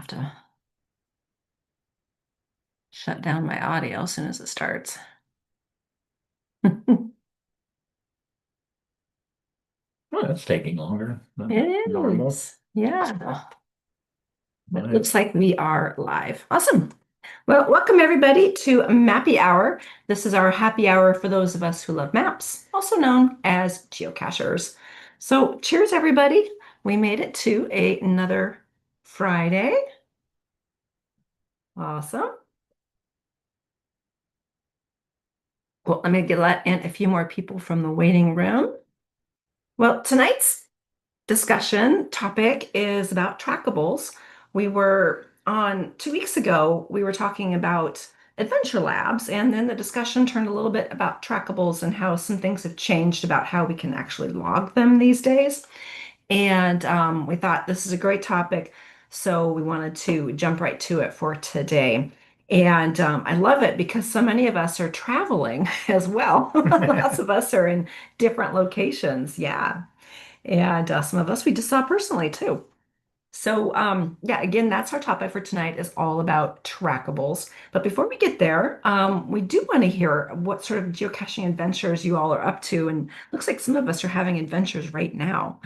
to shut down my audio as soon as it starts. Well, that's taking longer than It normal. is. Yeah. It But looks like we are live. Awesome. Well, welcome everybody to Mappy Hour. This is our happy hour for those of us who love maps, also known as geocachers. So, cheers, everybody. We made it to another Friday. Awesome. Well, let me let in a few more people from the waiting room. Well, tonight's discussion topic is about trackables. We were on 2 weeks ago, we were talking about adventure labs, and then the discussion turned a little bit about trackables and how some things have changed about how we can actually log them these days. And we thought this is a great topic, so we wanted to jump right to it for today. And I love it because so many of us are traveling as well. Lots of us are in different locations. Yeah. And some of us we just saw personally too. So, yeah, again, that's our topic for tonight is all about trackables. But before we get there, we do want to hear what sort of geocaching adventures you all are up to. And looks like some of us are having adventures right now.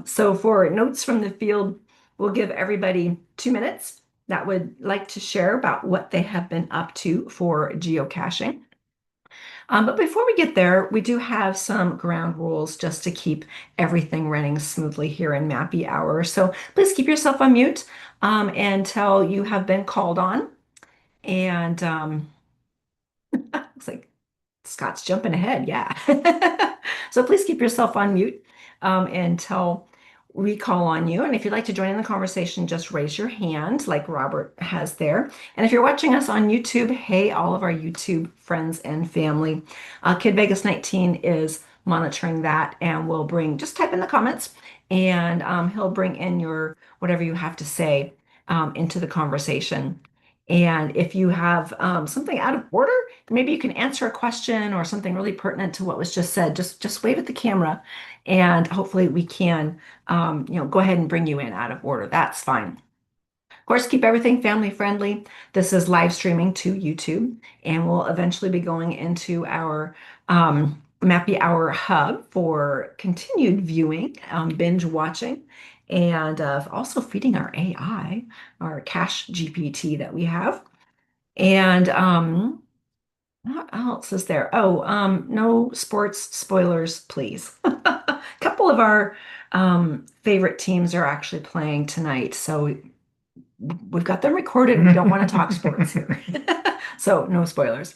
So for notes from the field, we'll give everybody 2 minutes that would like to share about what they have been up to for geocaching. But before we get there, we do have some ground rules just to keep everything running smoothly here in Mappy Hour. So please keep yourself on mute until you have been called on. And looks like Scott's jumping ahead. Yeah. So please keep yourself on mute until we call on you. And if you'd like to join in the conversation, just raise your hand like Robert has there. And if you're watching us on YouTube, hey, all of our YouTube friends and family, Kid Vegas 19 is monitoring that and will bring, just type in the comments and he'll bring in your whatever you have to say into the conversation. And if you have something out of order, maybe you can answer a question or something really pertinent to what was just said. Just wave at the camera, and hopefully we can, go ahead and bring you in out of order. That's fine. Of course, keep everything family friendly. This is live streaming to YouTube, and we'll eventually be going into our Mappy Hour hub for continued viewing, binge watching, and also feeding our AI, our Cache GPT that we have. And what else is there? Oh, no sports spoilers, please. A couple of our favorite teams are actually playing tonight, so we've got them recorded. We don't want to talk sports here. So no spoilers.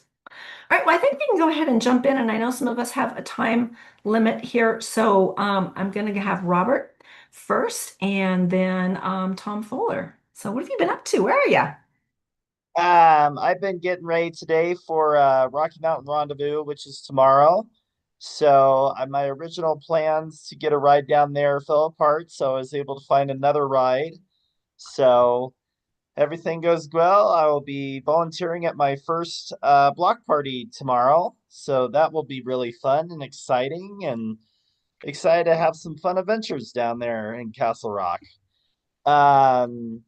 All right, well, I think we can go ahead and jump in, and I know some of us have a time limit here, so I'm going to have Robert first, and then Tom Fuller. So what have you been up to? Where are you? I've been getting ready today for Rocky Mountain Rendezvous, which is tomorrow. So my original plans to get a ride down there fell apart, so I was able to find another ride. So everything goes well. I will be volunteering at my first block party tomorrow. So that will be really fun and exciting, and excited to have some fun adventures down there in Castle Rock. Um,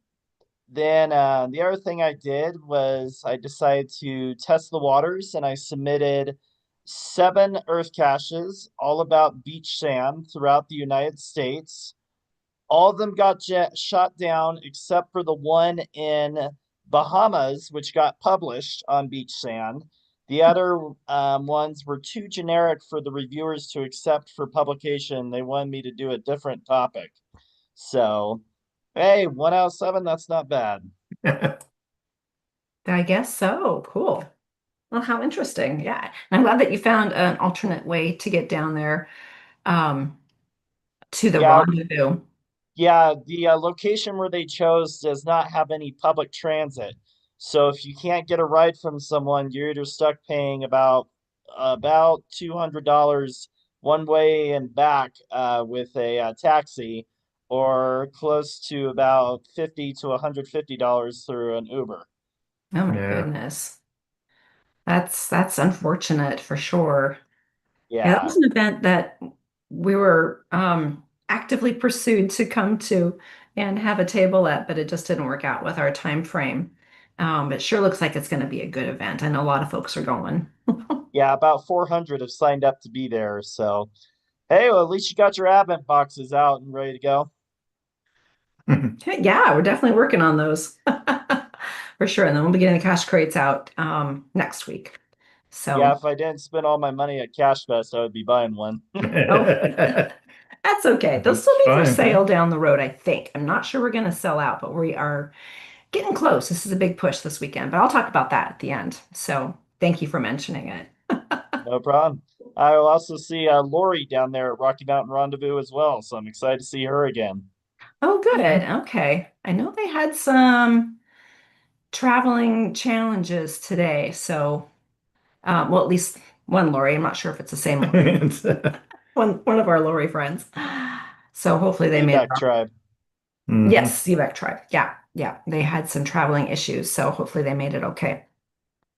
then the other thing I did was I decided to test the waters and I submitted 7 Earth caches all about beach sand throughout the United States. All of them got shot down except for the one in Bahamas, which got published on beach sand. The other ones were too generic for the reviewers to accept for publication. They wanted me to do a different topic. So, hey, 1 out of 7, that's not bad. I guess so. Cool. Well, how interesting. Yeah. I'm glad that you found an alternate way to get down there um, to the Yeah, rendezvous. yeah, the location where they chose does not have any public transit. So if you can't get a ride from someone, you're either stuck paying about $200 one way and back with a taxi, or close to about 50 to $150 through an Uber. Oh my Yeah. goodness. That's unfortunate for sure. Yeah, that Yeah. was an event that we were actively pursued to come to, and have a tableette, but it just didn't work out with our time frame. But it sure looks like it's going to be a good event. I know a lot of folks are going. Yeah, about 400 have signed up to be there. So, hey, well, at least you got your advent boxes out and ready to go. Yeah, we're definitely working on those for sure. And then we'll be getting the cash crates out next week. Yeah, So, if I didn't spend all my money at Cash Fest, I would be buying one. oh, that's okay. They'll still That's be for fine, huh? sale down the road, I think. I'm not sure we're going to sell out, but we are getting close. This is a big push this weekend, but I'll talk about that at the end. So, thank you for mentioning it. No problem. I will also see Lori down there at Rocky Mountain Rendezvous as well, so I'm excited to see her again. Oh, good. Okay. I know they had some traveling challenges today. So, well, at least one Lori. I'm not sure if it's the same Lori. It's, One of our Lori friends. So hopefully they made it Feedback up. Tribe. mhm. Yes, Seaback tribe. Yeah, yeah. They had some traveling issues, so hopefully they made it okay.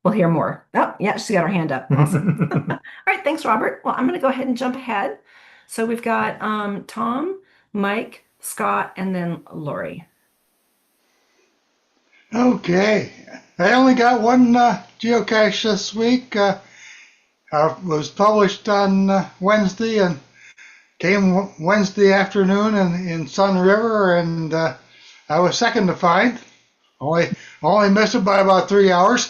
We'll hear more. Oh, yeah, she's got her hand up. Awesome. All right, thanks, Robert. Well, I'm going to go ahead and jump ahead. So we've got Tom, Mike, Scott, and then Lori. Okay. I only got one geocache this week. Was published on Wednesday and came Wednesday afternoon in Sun River, and I was second to find. Only only missed it by about 3 hours.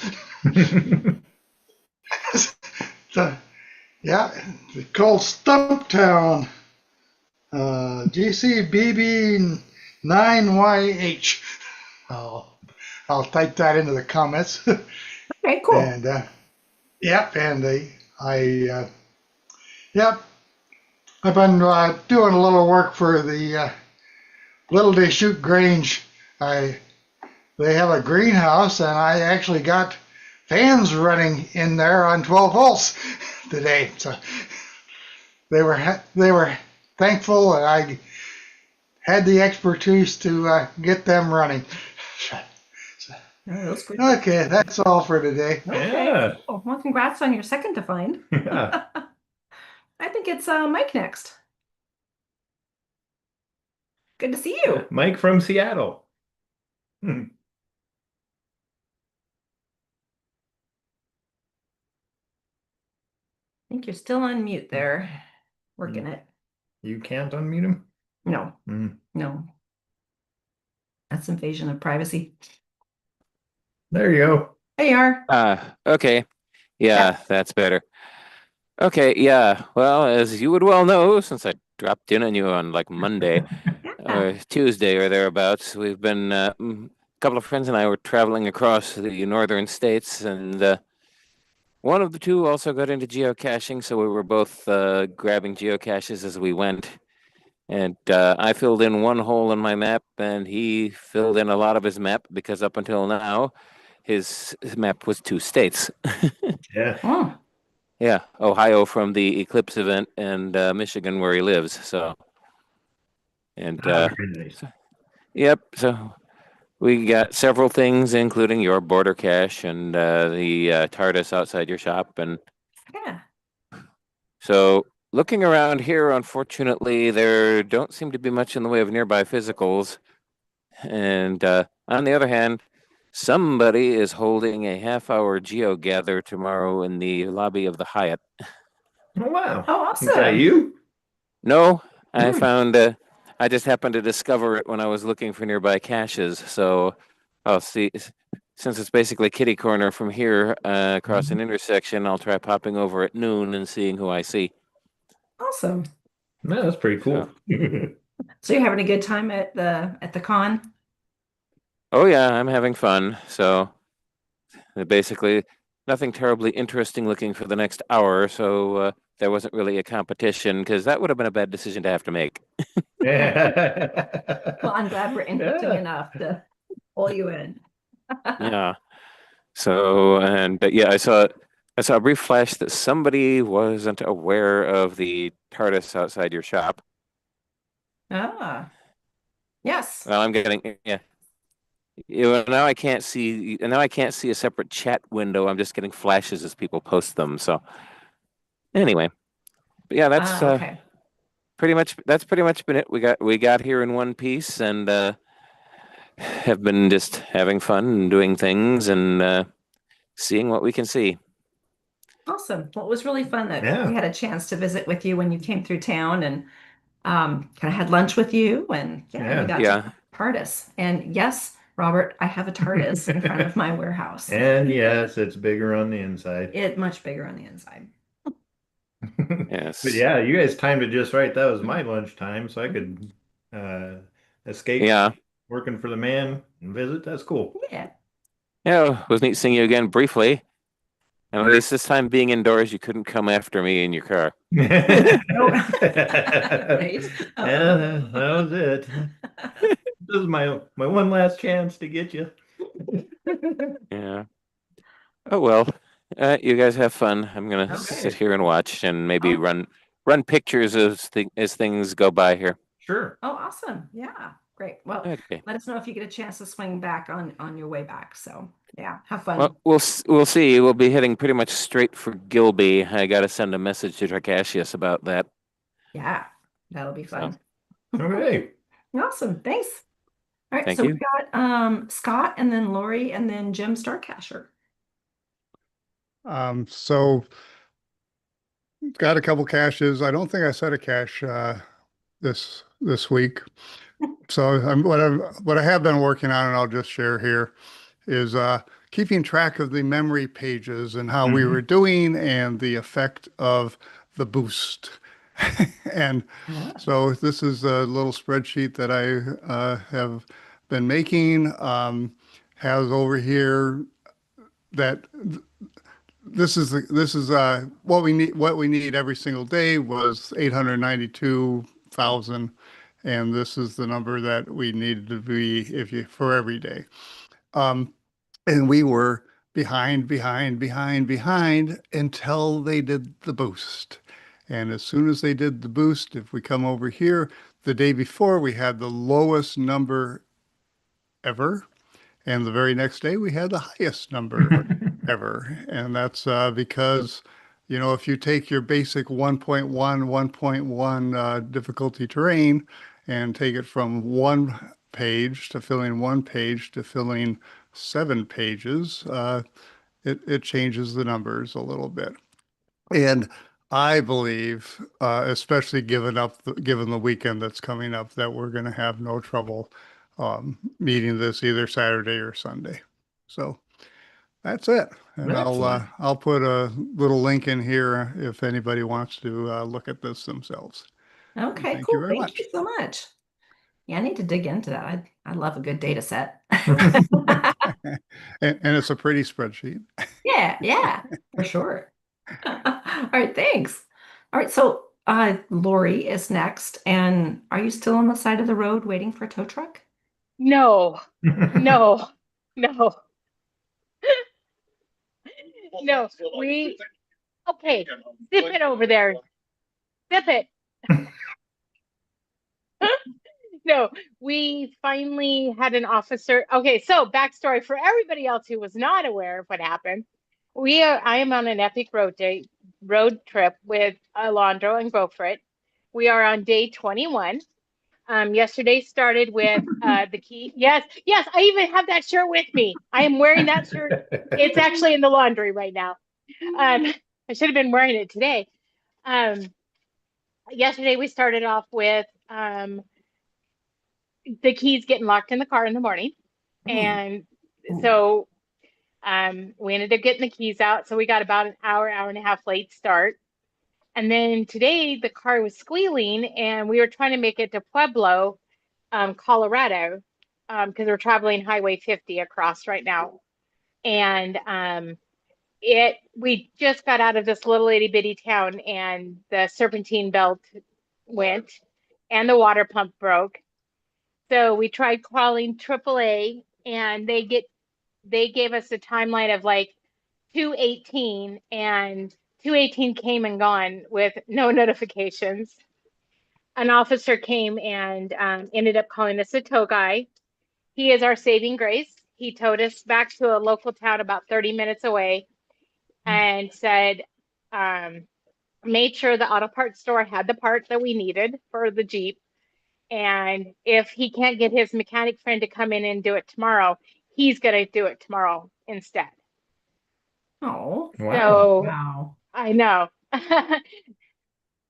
So, yeah, it's called Stumptown. GCBB 9YH. I'll type that into the comments. Okay, cool. And yep, and yep, I've been doing a little work for the Little They Shoot Grange. I They have a greenhouse, and I actually got fans running in there on 12 volts today. So they were thankful, and I had the expertise to get them running. Oh, that's good. Okay, that's all for today. Okay, Yeah. cool. Well, congrats on your second to find. Yeah. I think it's Mike next. Good to see Yeah. you. Mike from Seattle. Hmm. I think you're still on mute there. Working it. You can't unmute him? No, Hmm. no. That's invasion of privacy. There you go. There you are. Okay. Yeah. Yeah, that's better. Okay, yeah. Well, as you would well know, since I dropped in on you on like Monday Yeah. or Tuesday or thereabouts, we've been a couple of friends and I were traveling across the northern states, and one of the two also got into geocaching, so we were both grabbing geocaches as we went. And I filled in one hole in my map, and he filled in a lot of his map because up until now, his map was two states. Yeah. Oh, Yeah, Ohio from the Eclipse event, and Michigan where he lives. So, and Very nice. yep. So we got several things, including your border cache and the TARDIS outside your shop. And yeah. so, looking around here, unfortunately, there don't seem to be much in the way of nearby physicals. And on the other hand, somebody is holding a half-hour geo gather tomorrow in the lobby of the Hyatt. Oh, wow. Oh, Is that awesome. you? No, I Hmm. found I just happened to discover it when I was looking for nearby caches. So I'll see, since it's basically kitty corner from here across an intersection, I'll try popping over at noon and seeing who I see. Awesome. No, that's pretty So, cool. So you're having a good time at the con? oh yeah, I'm having fun. So basically, nothing terribly interesting looking for the next hour. So there wasn't really a competition because that would have been a bad decision to have to make. Well, I'm glad we're interesting Yeah. enough to pull you in. Yeah. So, and but yeah, I saw a brief flash that somebody wasn't aware of the TARDIS outside your shop. Ah, yes. Well, I'm getting yeah. Now I can't see. Now I can't see a separate chat window. I'm just getting flashes as people post them. So anyway, but yeah, that's Ah, okay. that's pretty much been it. We got here in one piece and have been just having fun and doing things and seeing what we can see. Awesome. Well, it was really fun that we Yeah. had a chance to visit with you when you came through town and kind of had lunch with you. And yeah, we Yeah. got to Yeah. TARDIS. And yes, Robert, I have a TARDIS in front of my warehouse. And yes, it's bigger on the inside. It much bigger on the inside. But Yes. yeah, you guys timed it just right. That was my lunchtime, so I could uh escape Yeah. working for the man and visit. That's cool. Yeah. Yeah. It was neat seeing you again briefly. And at least this time being indoors, you couldn't come after me in your car. No. Yeah, Right. that was it. This is my one last chance to get you. Yeah. Oh well. You guys have fun. I'm gonna Okay. sit here and watch and maybe Oh. run pictures as things go by here. Sure. Oh, awesome. Yeah. Great. Well, Okay. let us know if you get a chance to swing back on your way back. So yeah, have fun. Well, we'll see. We'll be heading pretty much straight for Gilby. I got to send a message to Trackables about that. Yeah, that'll be fun. Okay. Awesome. Thanks. All right, Thank so you. we got Scott and then Lori and then Jim Starcasher. So got a couple caches. I don't think I set a cache this week. So what I have been working on, and I'll just share here, is keeping track of the memory pages and how we were doing and the effect of the boost. And so this is a little spreadsheet that I have been making. Has over here that this is what we need every single day was 892,000, and this is the number that we needed to be for every day. And we were behind until they did the boost. And as soon as they did the boost, if we come over here, the day before we had the lowest number ever. And the very next day we had the highest number ever. And that's because, if you take your basic 1.1 difficulty terrain and take it from one page to filling one page to filling 7 pages, it changes the numbers a little bit. And I believe, especially given the weekend that's coming up, that we're going to have no trouble meeting this either Saturday or Sunday. So that's it. And Excellent. I'll put a little link in here if anybody wants to look at this themselves. Okay, Thank you cool. very Thank much. you so much. Yeah, I need to dig into that. I love a good data set. And it's a pretty spreadsheet. Yeah, for sure. All right, thanks. All right, so Lori is next. And are you still on the side of the road waiting for a tow truck? No, no, no, no. Okay, zip it over there. Zip it. No, we finally had an officer. Okay, so backstory for everybody else who was not aware of what happened. I am on an epic road trip with Alondro and Beaufort. We are on day 21. Yesterday started with the key. Yes, I even have that shirt with me. I am wearing that shirt. It's actually in the laundry right now. I should have been wearing it today. Yesterday we started off with the keys getting locked in the car in the morning. And so we ended up getting the keys out. So we got about an hour and a half late start. And then today the car was squealing and we were trying to make it to Pueblo, Colorado, because we're traveling Highway 50 across right now. And we just got out of this little itty bitty town and the serpentine belt went and the water pump broke. So we tried calling AAA and they gave us a timeline of like 218 and 218 came and gone with no notifications. An officer came and ended up calling us a tow guy. He is our saving grace. He towed us back to a local town about 30 minutes away and said, made sure the auto parts store had the parts that we needed for the Jeep. And if he can't get his mechanic friend to come in and do it tomorrow, he's going to do it tomorrow instead. Oh, Wow. So wow. I know.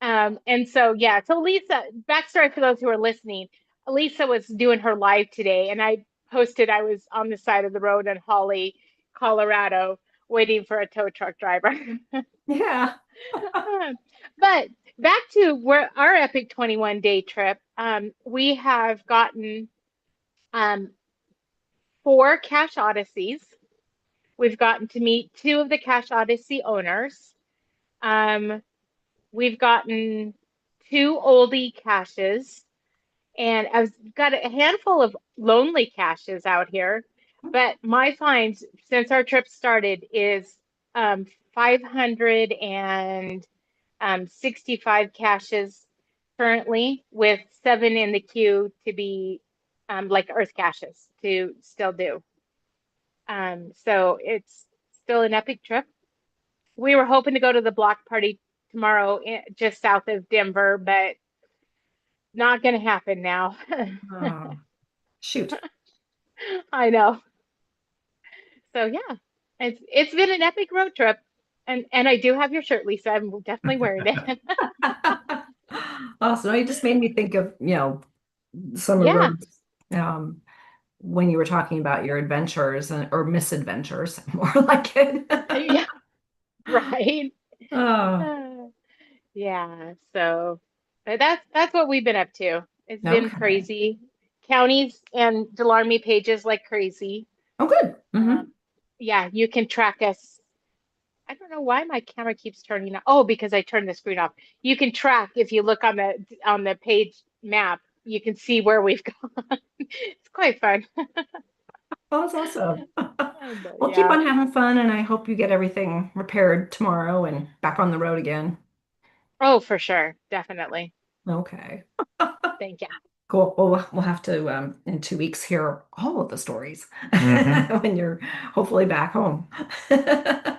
And so, yeah, so Lisa, backstory for those who are listening, Lisa was doing her live today, and I posted I was on the side of the road in Holly, Colorado, waiting for a tow truck driver. Yeah. But back to where our Epic 21 day trip, we have gotten um, 4 Cash Odysseys. We've gotten to meet 2 of the Cash Odyssey owners. Um, we've gotten 2 oldie caches, and I've got a handful of lonely caches out here. But my finds since our trip started is 565 caches currently, with 7 in the queue to be like Earth caches to still do. So it's still an epic trip. We were hoping to go to the block party tomorrow just south of Denver, but not going to happen now. Oh, shoot. I know. So yeah, it's been an epic road trip, and I do have your shirt, Lisa. I'm definitely wearing it. Awesome. You just made me think of, some of Yeah, those um, when you were talking about your adventures or misadventures, more like it. yeah, right. Oh, Uh, yeah. So that's what we've been up to. It's been okay. crazy. Counties and Delarmy pages like crazy. Oh, good. Um, yeah, you can track us. I don't know why my camera keeps turning off. Oh, because I turned the screen off. You can track if you look on the page map, you can see where we've gone. It's quite fun. Oh, that's awesome. But Well, keep yeah. on having fun, and I hope you get everything repaired tomorrow and back on the road again. Oh, for sure. Definitely. Okay. Thank you. Cool. Well, we'll have to, in 2 weeks, hear all of the stories Hmm. when you're hopefully back home. All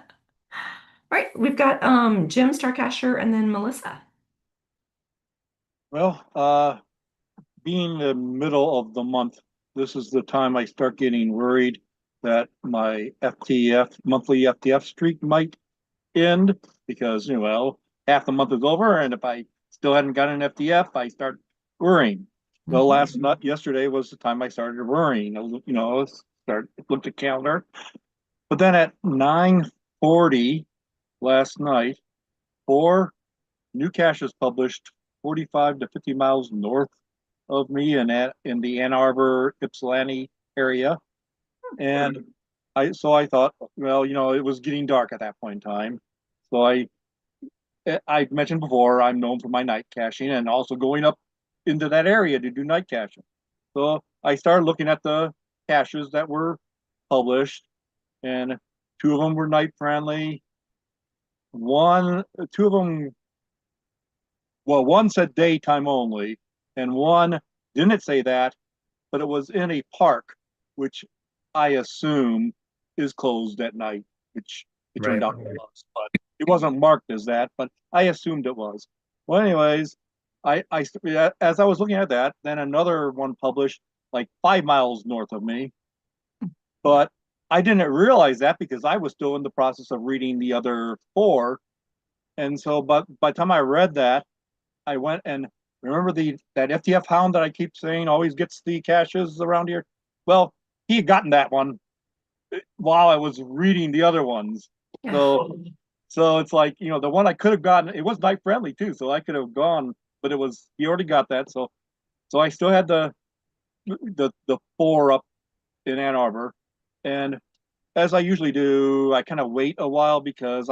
right, we've got Jim Starcasher and then Melissa. Well, being the middle of the month, this is the time I start getting worried that my FTF monthly FTF streak might end because, well, half the month is over, and if I still hadn't got an FTF, I start worrying. Well, Mhm. yesterday was the time I started worrying. Looked at calendar, but then at 9:40 last night, 4 new caches published 45 to 50 miles north of me in the Ann Arbor, Ypsilanti area. And I thought, well, it was getting dark at that point in time. So I mentioned before, I'm known for my night caching and also going up into that area to do night caching. So I started looking at the caches that were published, and 2 of them were night friendly. 2 of them, well, one said daytime only, and one didn't say that, but it was in a park, which I assume is closed at night, which it turned Right. out it was, but it wasn't marked as that, but I assumed it was. Well, anyways, as I was looking at that, then another one published like 5 miles north of me, but I didn't realize that because I was still in the process of reading the other 4. And so, but by the time I read that, I went and remember that FTF hound that I keep saying always gets the caches around here. Well, he had gotten that one while I was reading the other ones. Yeah. So it's like, the one I could have gotten, it was night friendly too, so I could have gone, but he already got that. So I still had the 4 up in Ann Arbor, and as I usually do, I kind of wait a while because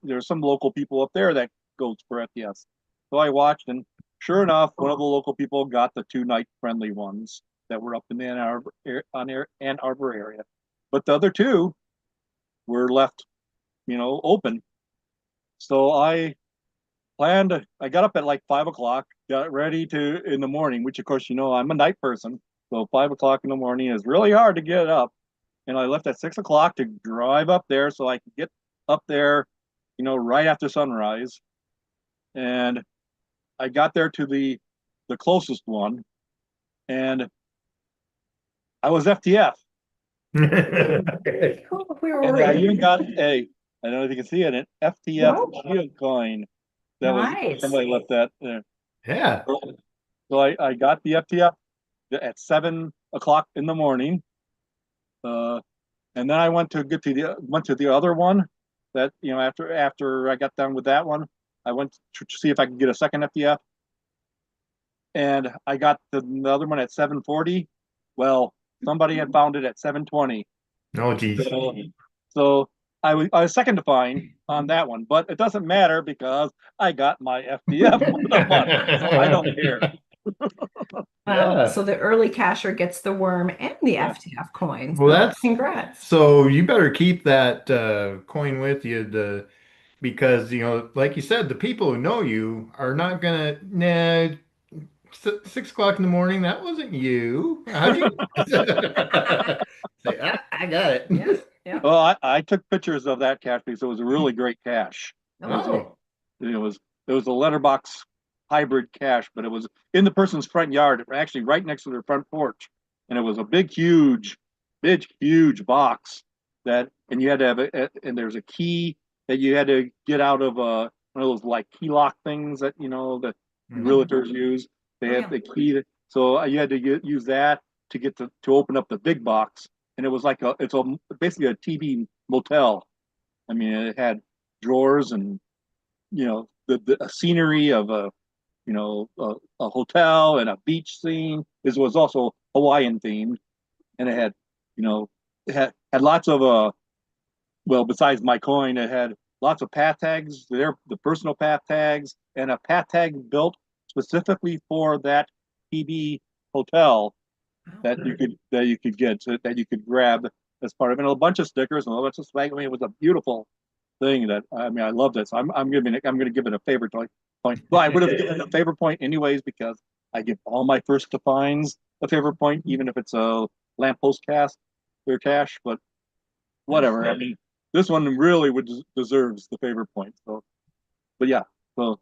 there's some local people up there that goes for FTS. So I watched, and sure enough, one of the local people got the 2 night friendly ones that were up in the Ann Arbor area, but the other 2 were left, open. So I got up at like 5 o'clock, got ready in the morning, which of course, I'm a night person. So 5 o'clock in the morning is really hard to get up. And I left at 6 o'clock to drive up there so I could get up there, right after sunrise. and I got there to the closest one, and I was FTF. Okay. Oh, we were And I worried. even got I don't know if you can see it, an FTF Wow. Geocoin that was Nice. somebody left that there. Yeah. So I got the FTF at 7 o'clock in the morning. And then I went to the other one that, after I got done with that one, I went to see if I could get a second FTF, and I got the other one at 7:40. Well, somebody had found it at 7:20. Oh, geez. So I was second to find on that one, but it doesn't matter because I got my FTF for the month, so I don't care. Wow. Yeah. So the early casher gets the worm and the Yeah. FTF coins. Well, that's Congrats. so you better keep that coin with you because like you said, the people who know you are not gonna 6 o'clock in the morning. That wasn't you. How'd you say, I got it. Yeah. Yeah. Well, I took pictures of that cache because it was a really great cache. Oh, It was a letterbox hybrid cache, but it was in the person's front yard, actually right next to their front porch, and it was a big, huge box and you had to have and there's a key that you had to get out of one of those like key lock things that that realtors use. They Oh, have yeah. the key, so you had to use that to get to open up the big box, and it was like it's basically a TV motel. I mean, it had drawers and the scenery of a hotel and a beach scene. This was also Hawaiian themed, and it had it had lots of well, besides my coin, it had lots of path tags. The personal path tags and a path tag built specifically for that PB hotel that you could get that you could grab as part of it. And a bunch of stickers and a bunch of swag. I mean, it was a beautiful thing I loved it. So I'm going to give it a favorite point. Well, I would have given it a favorite point anyways because I give all my first to finds a favorite point, even if it's a lamppost cast or cache. But whatever. I mean, this one really deserves the favorite point. So, but yeah, so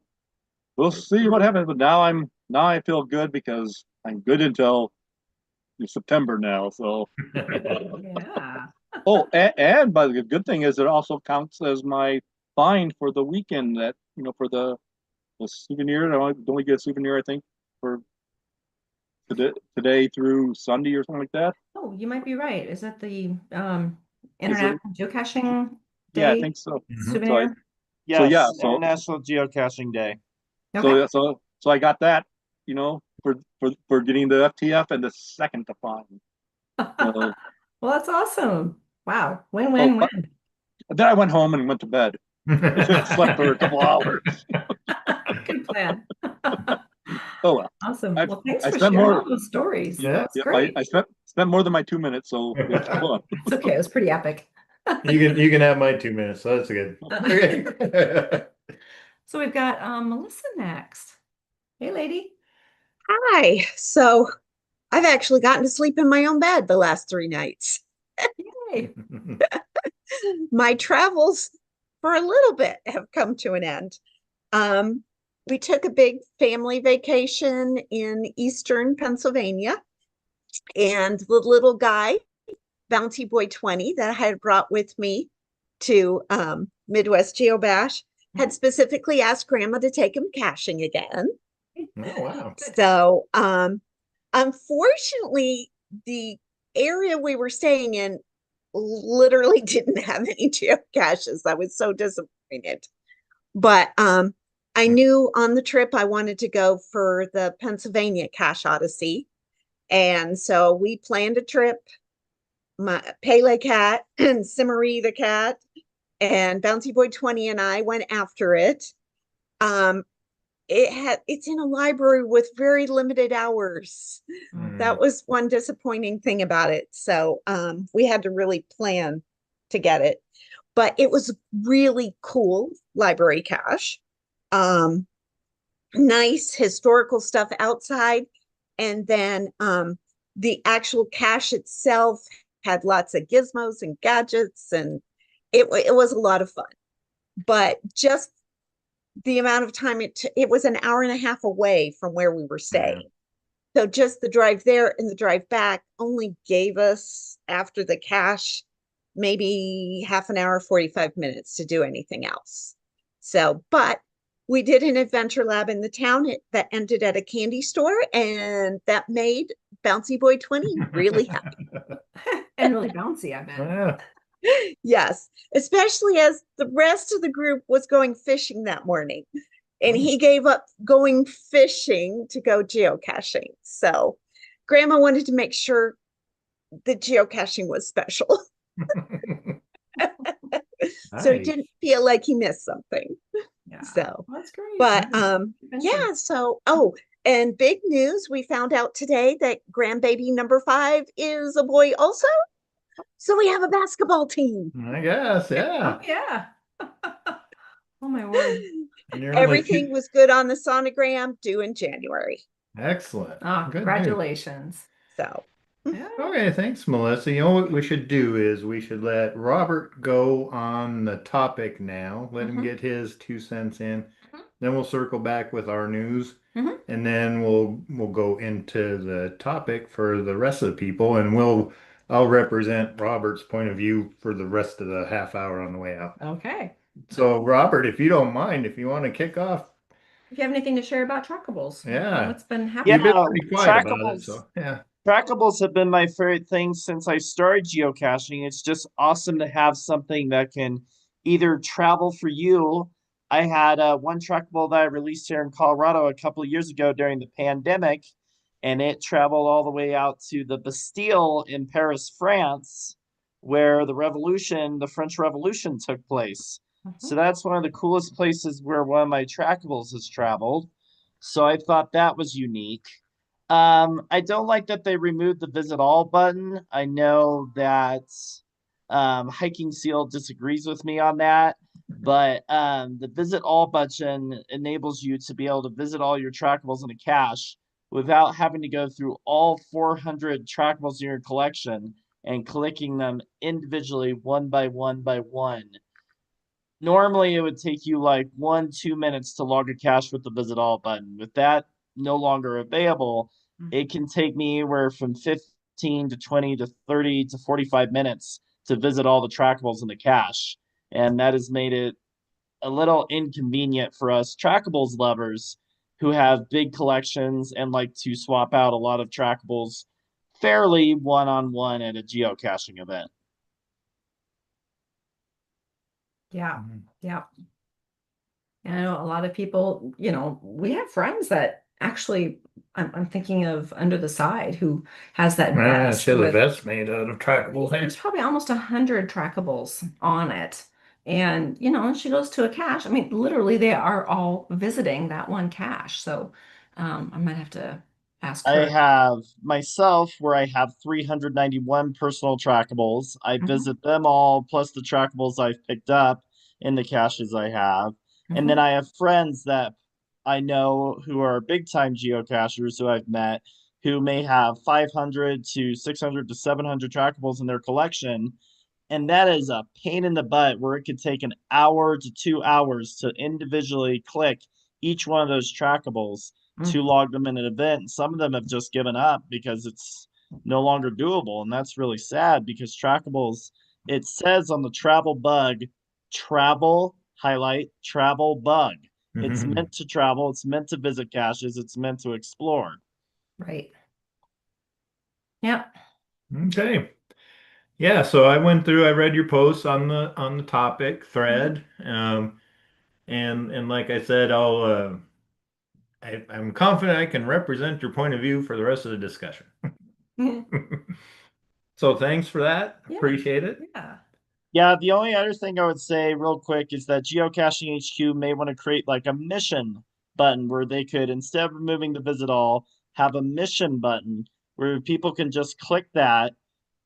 we'll see what happens. But now I feel good because I'm good until September now. So Yeah. oh, and but the good thing is it also counts as my fine for the weekend that for the souvenir. Don't we get a souvenir? I think for today through Sunday or something like that. Oh, you might be right. Is that the Is it? International Geocaching Yeah, I Day think so. So souvenir? Yes, yeah, International Geocaching Day. Okay. so I got that, for getting the FTF and the second to find. So, Well, that's awesome. Wow. Win, oh, win, win. then I went home and went to bed. Slept for a couple hours. Good plan. Oh well. Awesome. Well, thanks I for spent sharing more. all those stories. Yeah. That was great. I spent more than my 2 minutes, so it's fun. It's okay. It was pretty epic. You can have my 2 minutes, so that's good. Okay. So we've got Melissa next. Hey, lady. Hi. So I've actually gotten to sleep in my own bed the last 3 nights. Yay. My travels for a little bit have come to an end. We took a big family vacation in eastern Pennsylvania, and the little guy, Bounty Boy 20, that I had brought with me to Midwest Geobash, had specifically asked Grandma to take him caching again. Oh, wow. So, unfortunately, the area we were staying in literally didn't have any geocaches. I was so disappointed. But I knew on the trip I wanted to go for the Pennsylvania Cache Odyssey. And so we planned a trip. My Pele cat and Simmery the cat and Bouncy Boy 20 and I went after it. It's in a library with very limited hours. That was one disappointing thing about it. So we had to really plan to get it. But it was really cool library cache. Nice historical stuff outside. And then the actual cache itself had lots of gizmos and gadgets, and it was a lot of fun. But just the amount of time it was an hour and a half away from where we were Yeah. staying. So just the drive there and the drive back only gave us, after the cache, maybe half an hour, 45 minutes to do anything else. So, but we did an adventure lab in the town that ended at a candy store, and that made Bouncy Boy 20 really happy. And really bouncy, I bet. Yeah. Yes, especially as the rest of the group was going fishing that morning. And he gave up going fishing to go geocaching. So Grandma wanted to make sure the geocaching was special. So he Nice. didn't feel like he missed something. Yeah. So, That's great. but Adventure. yeah, so and big news, we found out today that grandbaby number 5 is a boy also. So we have a basketball team. I guess, yeah. Oh, yeah. Oh, my word. And you're Everything was good on the sonogram, due in January. excellent. Oh, Good news. congratulations. So Yeah. Okay, thanks, Melissa. You know what we should do is we should let Robert go on the topic now. Let him get his 2 cents in. Then we'll circle back with our news, and then we'll go into the topic for the rest of the people, and I'll represent Robert's point of view for the rest of the half hour on the way out. Okay. So, Robert, if you don't mind, if you want to kick off. If you have anything to share about Trackables, Yeah. what's been happening? You've been pretty quiet about it, Trackables. so yeah. Trackables have been my favorite thing since I started geocaching. It's just awesome to have something that can either travel for you. I had one trackable that I released here in Colorado a couple of years ago during the pandemic, and it traveled all the way out to the Bastille in Paris, France, where the French Revolution took place. So that's one of the coolest places where one of my trackables has traveled. So I thought that was unique. I don't like that they removed the visit all button. I know that Hiking Seal disagrees with me on that, but the visit all button enables you to be able to visit all your trackables in a cache without having to go through all 400 trackables in your collection and clicking them individually one by one by one. Normally, it would take you like 1-2 minutes to log a cache with the visit all button. With that no longer available, it can take me anywhere from 15 to 20 to 30 to 45 minutes to visit all the trackables in the cache. And that has made it a little inconvenient for us trackables lovers who have big collections and like to swap out a lot of trackables fairly one-on-one at a geocaching event. Yeah. Yeah. And I know a lot of people, we have friends that actually, I'm thinking of Under the Side, who has that vest she has a with, vest made out of trackables. there's probably almost 100 trackables on it. And, she goes to a cache. I mean, literally, they are all visiting that one cache. So I might have to ask I her. have myself where I have 391 personal trackables. I visit them all, plus the trackables I've picked up in the caches I have. And then I have friends that I know who are big time geocachers who I've met who may have 500 to 600 to 700 trackables in their collection. And that is a pain in the butt where it could take an hour to 2 hours to individually click each one of those trackables to log them in an event. And some of them have just given up because it's no longer doable. And that's really sad because trackables, it says on the travel bug, travel, highlight, travel bug. It's meant to travel, it's meant to visit caches, it's meant to explore. Right. Yeah. Okay. Yeah, so I read your posts on the topic thread. And like I said, I'm confident I can represent your point of view for the rest of the discussion. So thanks for that. Yeah. Appreciate it. Yeah. Yeah, the only other thing I would say real quick is that Geocaching HQ may want to create like a mission button where they could, instead of removing the visit all, have a mission button where people can just click that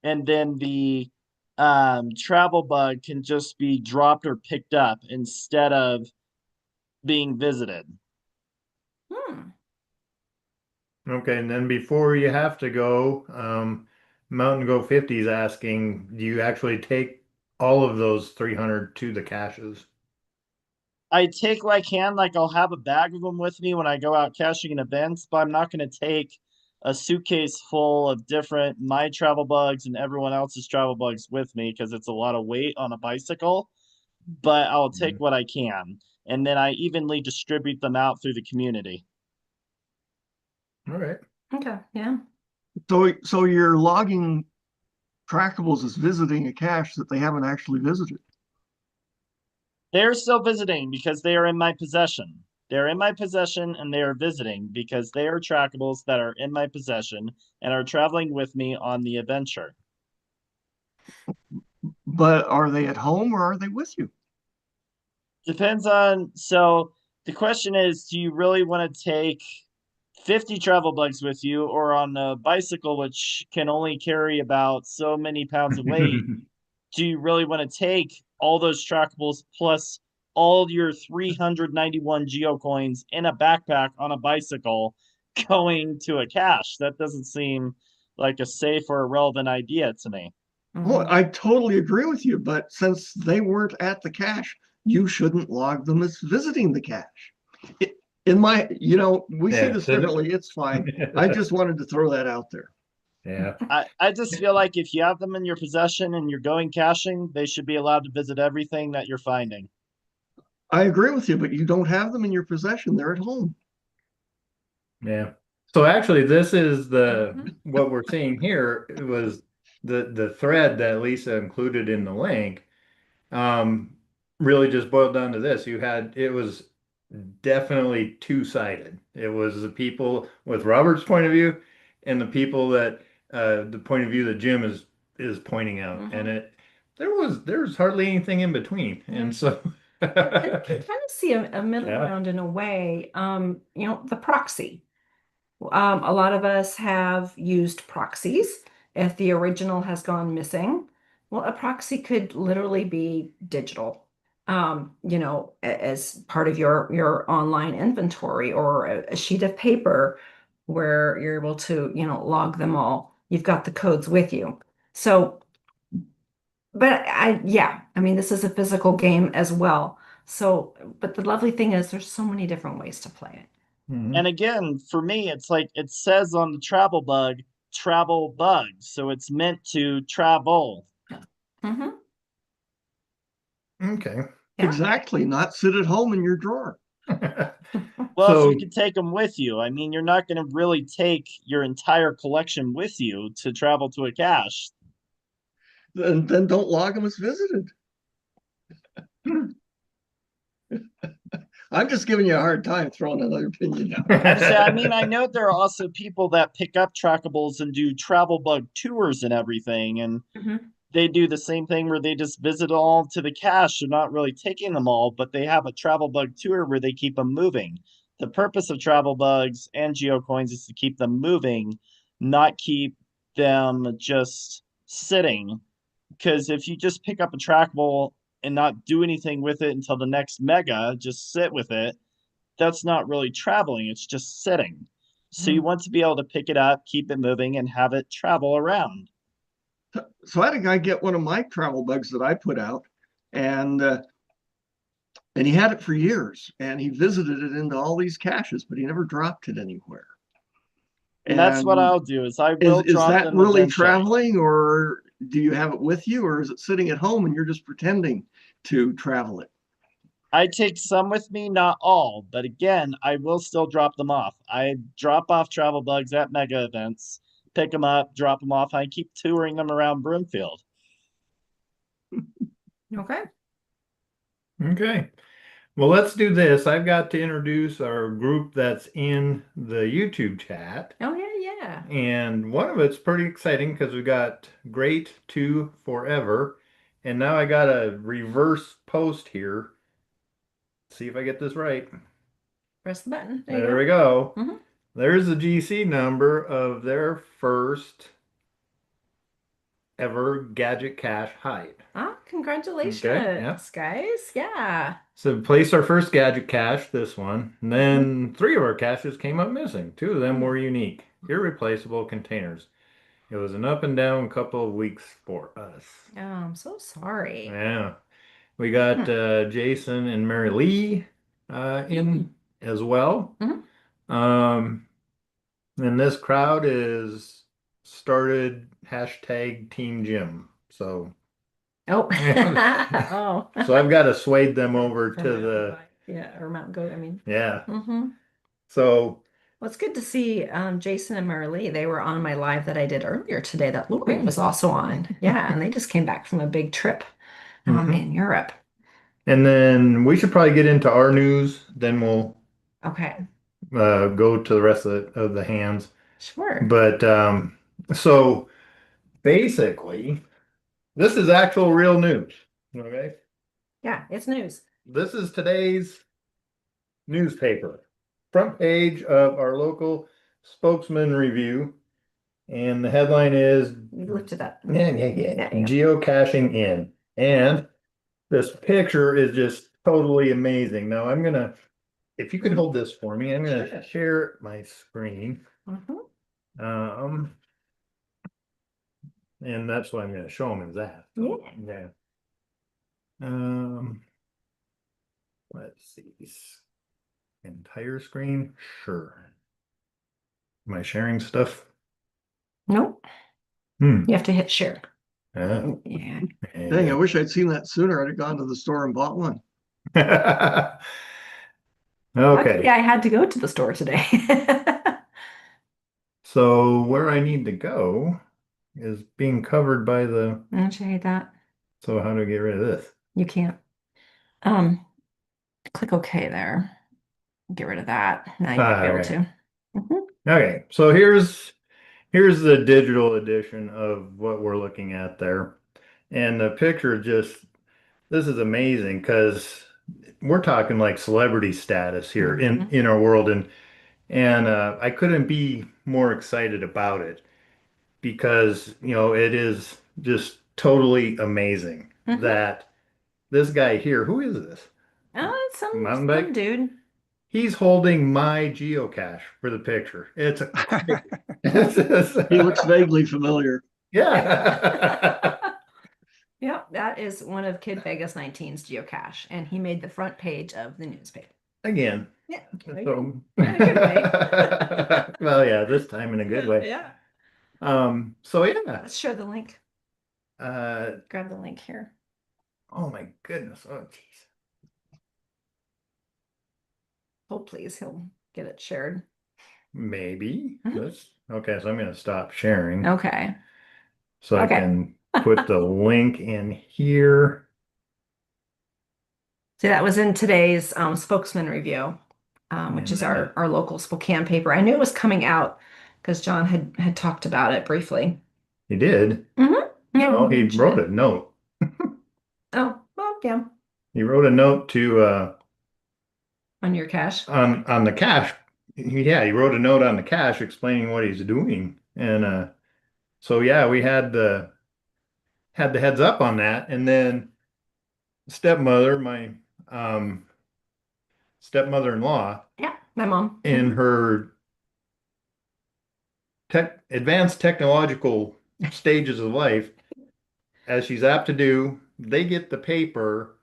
and then the travel bug can just be dropped or picked up instead of being visited. Okay, and then before you have to go, Mountain Go 50 is asking, do you actually take all of those 300 to the caches? I take what I can, like I'll have a bag of them with me when I go out caching in events, but I'm not going to take a suitcase full of different my travel bugs and everyone else's travel bugs with me because it's a lot of weight on a bicycle. But I'll take what I can, and then I evenly distribute them out through the community. All right. Okay, yeah. So you're logging Trackables as visiting a cache that they haven't actually visited. They're still visiting because they are in my possession. They're in my possession and they are visiting because they are trackables that are in my possession and are traveling with me on the adventure. But are they at home or are they with you? Depends on, so the question is, do you really want to take 50 travel bugs with you, or on a bicycle, which can only carry about so many pounds of weight? Do you really want to take all those trackables plus all your 391 geocoins in a backpack on a bicycle going to a cache? That doesn't seem like a safe or a relevant idea to me. Well, I totally agree with you, but since they weren't at the cache, you shouldn't log them as visiting the cache. In my, we see Yeah, this so differently. It's fine. I just wanted to throw that out there. Yeah. I just feel like if you have them in your possession and you're going caching, they should be allowed to visit everything that you're finding. I agree with you, but you don't have them in your possession. They're at home. Yeah. So actually, this is what we're seeing here. It was the thread that Lisa included in the link. Really just boiled down to this. It was definitely two-sided. It was the people with Robert's point of view and the people that the point of view that Jim is pointing out. And there was hardly anything in between. And so I can kind of see a middle ground in a way. The proxy. A lot of us have used proxies. If the original has gone missing, well, a proxy could literally be digital, as part of your online inventory, or a sheet of paper where you're able to, log them all. You've got the codes with you. So, but I mean, this is a physical game as well. So, but the lovely thing is there's so many different ways to play it. And again, for me, it's like it says on the travel bug, travel bug. So it's meant to travel. Okay. Yeah. Exactly. Not sit at home in your drawer. Well, So if you could take them with you, I mean, you're not going to really take your entire collection with you to travel to a cache. Then don't log them as visited. I'm just giving you a hard time throwing another opinion out. I mean, I know there are also people that pick up trackables and do travel bug tours and everything, and they do the same thing where they just visit all to the cache. They're not really taking them all, but they have a travel bug tour where they keep them moving. The purpose of travel bugs and geocoins is to keep them moving, not keep them just sitting. Because if you just pick up a trackable and not do anything with it until the next mega, just sit with it, that's not really traveling, it's just sitting. So you want to be able to pick it up, keep it moving, and have it travel around. So I had a guy get one of my travel bugs that I put out, and he had it for years, and he visited it into all these caches, but he never dropped it anywhere. And that's what I'll do is I will is drop that them really eventually. traveling, or do you have it with you, or is it sitting at home and you're just pretending to travel it? I take some with me, not all, but again, I will still drop them off. I drop off travel bugs at mega events, pick them up, drop them off. I keep touring them around Broomfield. Okay. Okay. Well, let's do this. I've got to introduce our group that's in the YouTube chat. Oh, yeah. And one of it's pretty exciting because we got Great to Forever. And now I got a reverse post here. See if I get this right. Press the button. There we go. Mhm. There's the GC number of their first ever gadget cache hide. Congratulations, Okay, yeah. guys. Yeah. So placed our first gadget cache, this one, and then 3 of our caches came up missing. 2 of them were unique, irreplaceable containers. It was an up and down couple of weeks for us. Oh, I'm so sorry. Yeah. We got Jason and Mary Lee. in as well. Mhm. Um, and this crowd is started hashtag Team Jim. So Oh. so Oh. I've got to sway them over For to mountain the bike. Yeah, or mountain goat, I mean. yeah. Mm-hmm. So Well, it's good to see Jason and Marilee. They were on my live that I did earlier today that Lori was also on. Yeah, and they just came back from a big trip mhm. in Europe. And then we should probably get into our news. Then we'll Okay, go to the rest of the hands. sure. But so basically, this is actual real news. Okay. Yeah, it's news. This is today's newspaper. Front page of our local spokesman review. And the headline is You lift it up. yeah. There you go. Geocaching in. And this picture is just totally amazing. Now I'm gonna, if you could hold this for me, I'm Sure. gonna share my screen. Mhm. Um, and that's what I'm gonna show them is that. Yeah. Yeah. Um, let's see. Entire screen? Sure. Am I sharing stuff? Nope. Hmm. You have to hit share. Yeah. Yeah. Dang, I wish I'd seen that sooner. I'd have gone to the store and bought one. Luckily, Okay. I had to go to the store today. So where I need to go is being covered by the, Don't you hate that? so how do I get rid of this? You can't. Um, click OK there. Get rid of that. Now you might be able Okay. to. Mhm. Okay. So here's the digital edition of what we're looking at there. And the picture just, this is amazing because we're talking like celebrity status here in our world. And I couldn't be more excited about it because, you know, it is just totally amazing Mhm. that this guy here, who is this? Oh, it's Mountain some bike? dude. He's holding my geocache for the picture. It's He looks vaguely familiar. yeah. Yeah, that is one of Kid Vegas 19's geocache, and he made the front page of the newspaper. Again. Yeah, So in a good way. well, yeah, this time in a good way. Yeah. So yeah. Let's share the link. Uh, Grab the link here. oh my goodness. Oh geez. Hold please, he'll get it shared. Maybe. Mhm. Let's okay, so I'm gonna stop sharing Okay. so I Okay. can put the link in here. See, that was in today's spokesman review, which And is then our local Spokane paper. I knew it was coming out because John had talked about it briefly. he did. Yeah, Oh, he mentioned wrote it. a note. Oh, well, yeah, He wrote a note to on your cache. on the cache. Yeah, he wrote a note on the cache explaining what he's doing. And so yeah, we had the heads up on that. And then stepmother, my um stepmother-in-law, Yeah, my mom. in her advanced technological stages of life, as she's apt to do, they get the paper.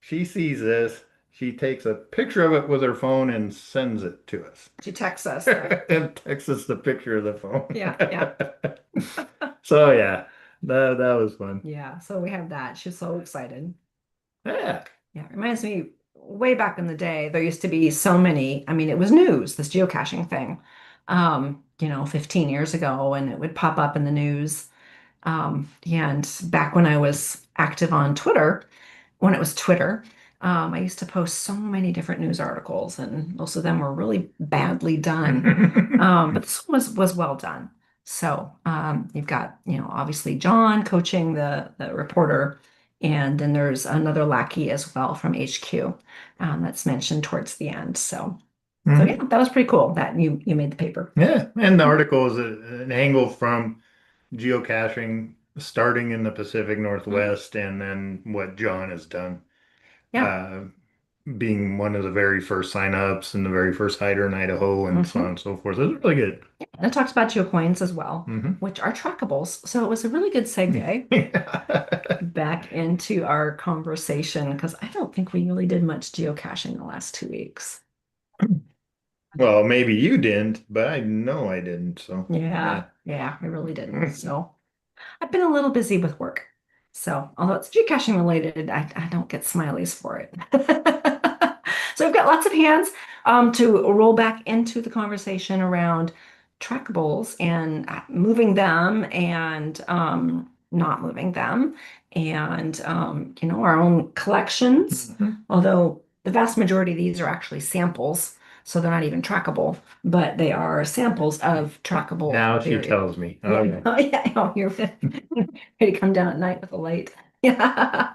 She sees this. She takes a picture of it with her phone and sends it to us. She texts us. And texts us the picture of the phone. Yeah, yeah. So yeah, that was fun. Yeah, so we have that. She's so excited. Yeah. Yeah, it reminds me way back in the day, there used to be so many, I mean, it was news, this geocaching thing, 15 years ago, and it would pop up in the news. And back when I was active on Twitter, when it was Twitter, I used to post so many different news articles, and most of them were really badly done. But this one was well done. So you've got, obviously John coaching the reporter, and then there's another lackey as well from HQ that's mentioned towards the end. So yeah, that was pretty cool that you made the paper. Yeah, and the article is an angle from geocaching starting in the Pacific Northwest and then what John has done. Yeah. being one of the very first signups and the very first hider in Idaho and so on and so forth. It was really good. And it talks about Geocoins as well, Mhm. which are trackables. So it was a really good segue back into our conversation because I don't think we really did much geocaching the last 2 weeks. Well, maybe you didn't, but I know I didn't. So Yeah, we really didn't. So I've been a little busy with work. So although it's geocaching related, I don't get smileys for it. So we've got lots of hands to roll back into the conversation around trackables and moving them and not moving them and our own collections. Although the vast majority of these are actually samples, so they're not even trackable, but they are samples of trackable. now she tells me. Yeah. Okay. Oh, yeah. Oh, you're ready to come down at night with a light. Yeah.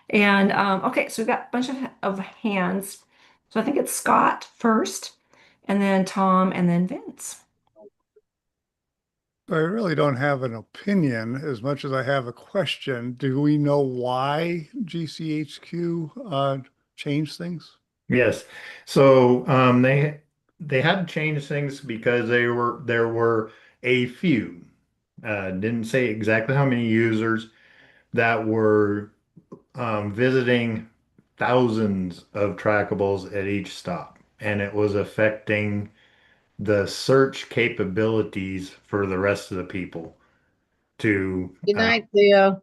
And okay, so we've got a bunch of hands. So I think it's Scott first, and then Tom, and then Vince. I really don't have an opinion as much as I have a question. Do we know why GCHQ changed things? Yes. So they had to change things because there were a few, didn't say exactly how many users that were visiting thousands of trackables at each stop, and it was affecting the search capabilities for the rest of the people to Good night, Theo.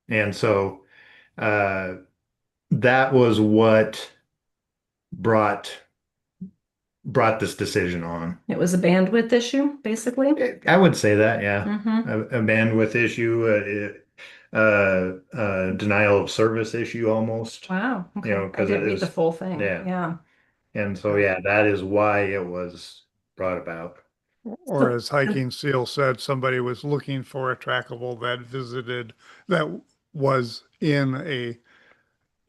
and so uh, that was what brought this decision on. It was a bandwidth issue, basically. I would say that, yeah. Mm-hmm. A bandwidth issue, denial of service issue almost. Wow. Okay. You know, I because didn't it read the is, full thing. yeah. Yeah. And so, yeah, that is why it was brought about. Or as Hiking Seal said, somebody was looking for a trackable that was in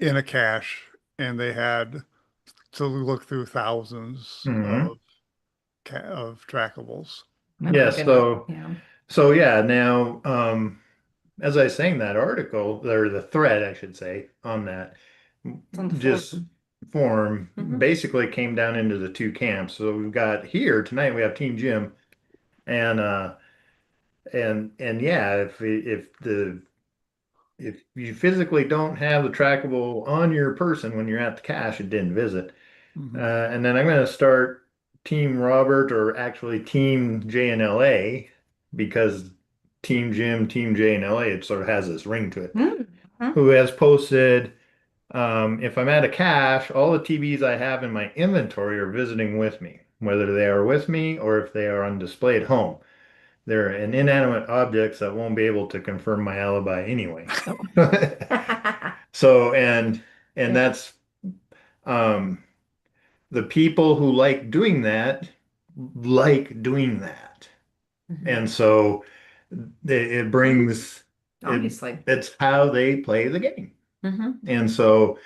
a cache, and they had to look through thousands Mhm. of trackables. Yes, Yeah. so yeah, now as I sang that article, or the thread, I should say, on that, It's on the just forum. form basically came down into the two camps. So we've got here tonight we have Team Jim and and yeah, if you physically don't have the trackable on your person when you're at the cache, it didn't visit. And then I'm going to start Team Robert, or actually Team JNLA, because Team Jim, Team JNLA, it sort of has this ring to it, who has posted, if I'm at a cache, all the TVs I have in my inventory are visiting with me, whether they are with me or if they are on display at home. They're an inanimate objects that won't be able to confirm my alibi anyway. So, and that's the people who like doing that. And so it brings, Obviously. it's how they play the game. And so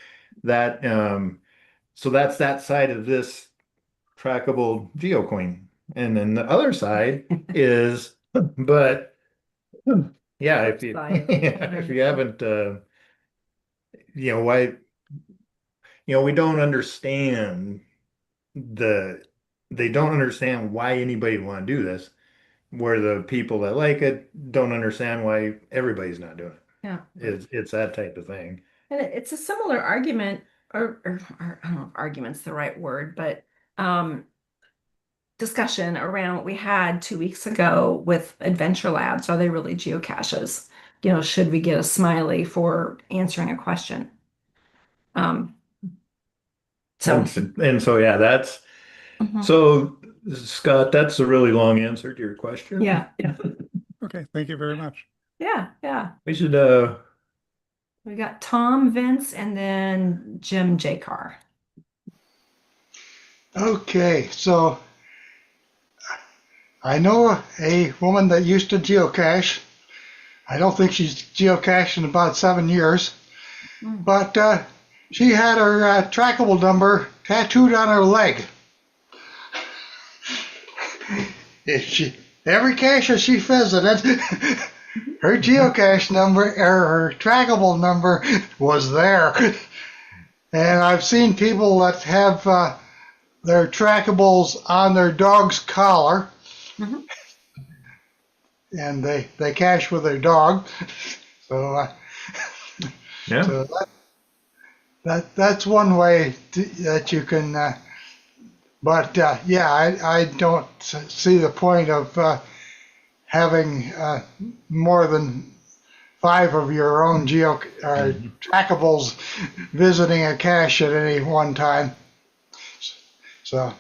that, so that's that side of this trackable geocoin. And then the other side is, but yeah, if you if you haven't why we don't understand they don't understand why anybody would want to do this, where the people that like it don't understand why everybody's not doing it. Yeah. It's that type of thing. And it's a similar argument, or I don't know if argument's the right word, but discussion around what we had 2 weeks ago with Adventure Labs. Are they really geocaches? Should we get a smiley for answering a question? So And so yeah, that's so Scott, that's a really long answer to your question. Yeah. Okay, thank you very much. Yeah. We should We got Tom, Vince, and then Jim J. Carr. Okay, so I know a woman that used to geocache. I don't think she's geocached in about 7 years, but she had her trackable number tattooed on her leg. Every cache that she visited, her geocache number or her trackable number was there. And I've seen people that have their trackables on their dog's collar, Mhm. and they cache with their dog. So, Yeah. so that's one way that you can. But yeah, I don't see the point of having more than 5 of your own trackables visiting a cache at any one time. So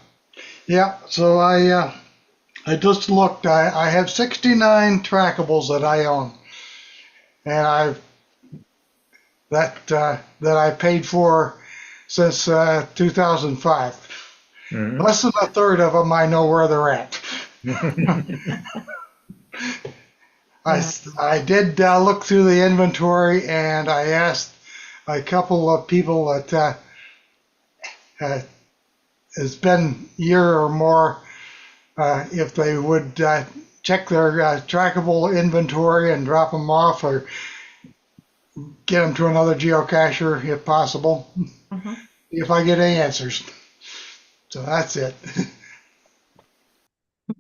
yeah, so I just looked. I have 69 trackables that I own, and that I paid for since 2005. Mhm. Less than a third of them I know where they're at. I did look through the inventory, and I asked a couple of people that has been a year or more if they would check their trackable inventory and drop them off, or get them to another geocacher if possible. Mhm. If I get any answers. So that's it.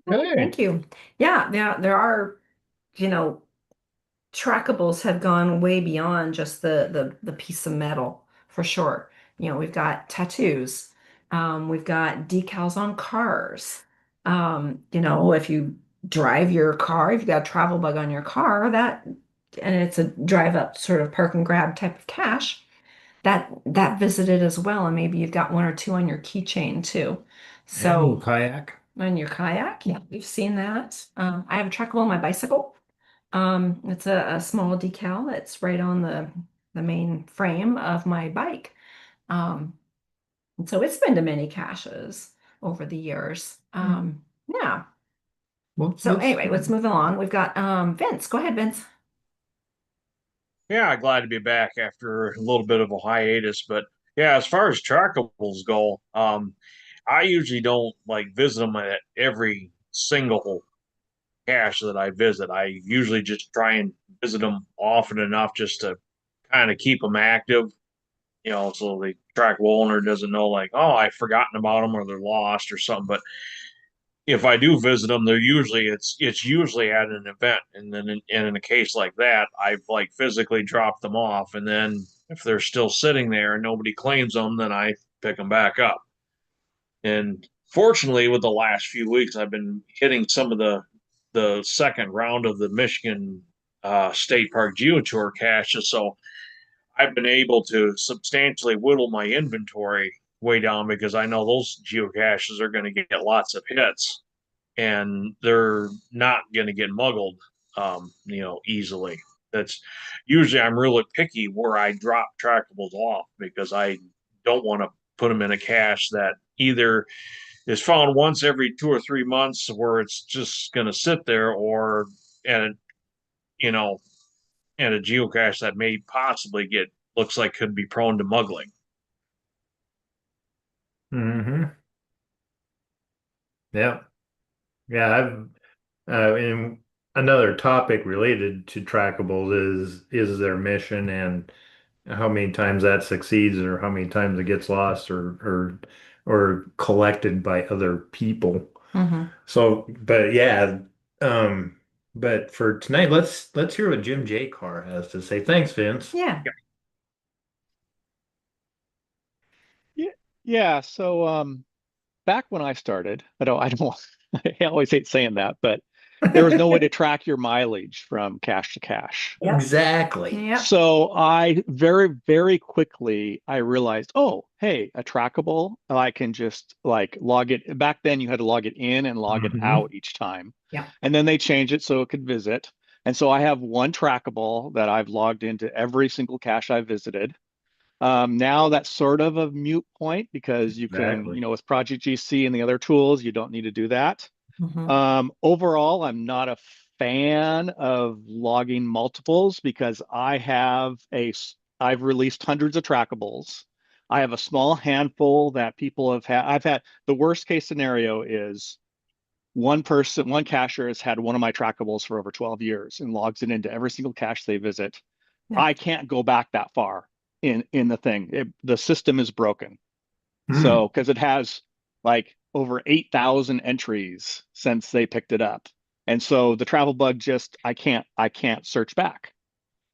Okay. Thank you. Yeah, there are, you know, trackables have gone way beyond just the piece of metal for sure. You know, we've got tattoos, we've got decals on cars. You know, if you drive your car, if you've got a travel bug on your car, that and it's a drive up sort of park and grab type of cache, that visited as well. And maybe you've got one or two on your keychain too. So Kayak. on your kayak, yeah, we've seen that. I have a trackable on my bicycle. It's a small decal. It's right on the main frame of my bike. Um, and so it's been to many caches over the years. Yeah. Well, So anyway, let's move along. We've got Vince. Go ahead, Vince. Yeah, glad to be back after a little bit of a hiatus. But yeah, as far as trackables go, I usually don't like visit them at every single cache that I visit. I usually just try and visit them often enough just to kind of keep them active, so the trackable owner doesn't know like, oh, I've forgotten about them or they're lost or something. But if I do visit them, they're usually it's usually at an event, and then in a case like that, I've like physically dropped them off, and then if they're still sitting there and nobody claims them, then I pick them back up. And fortunately, with the last few weeks, I've been hitting some of the second round of the Michigan State Park Geotour caches, so I've been able to substantially whittle my inventory way down because I know those geocaches are going to get lots of hits and they're not going to get muggled, easily. That's usually I'm really picky where I drop trackables off because I don't want to put them in a cache that either is found once every 2 or 3 months where it's just going to sit there, or at a, you know, at a geocache that may possibly get looks like could be prone to muggling. Mm-hmm. Yeah. Yeah. And another topic related to trackables is their mission and how many times that succeeds or how many times it gets lost or collected by other people. Mm-hmm. So, but yeah, um, but for tonight, let's hear what Jim J. Carr has to say. Thanks, Vince. Yeah. Yeah, yeah. So back when I started, I don't I always hate saying that, but there was no way to track your mileage from cache to cache. Yep. Exactly. Yep. So I very, very quickly I realized, oh, hey, a trackable, I can just like log it. Back then you had to log it in and log it out each time. Yeah. And then they changed it so it could visit. And so I have one trackable that I've logged into every single cache I visited. Now that's sort of a mute point because you can, Exactly. with Project GC and the other tools, you don't need to do that. Mm-hmm. Overall, I'm not a fan of logging multiples because I've released hundreds of trackables. I have a small handful that people have had. I've had the worst case scenario is one cacher has had one of my trackables for over 12 years and logs it into every single cache they visit. Yeah. I can't go back that far. in the thing. The system is broken. Hmm. So because it has like over 8,000 entries since they picked it up. And so the travel bug just I can't search back.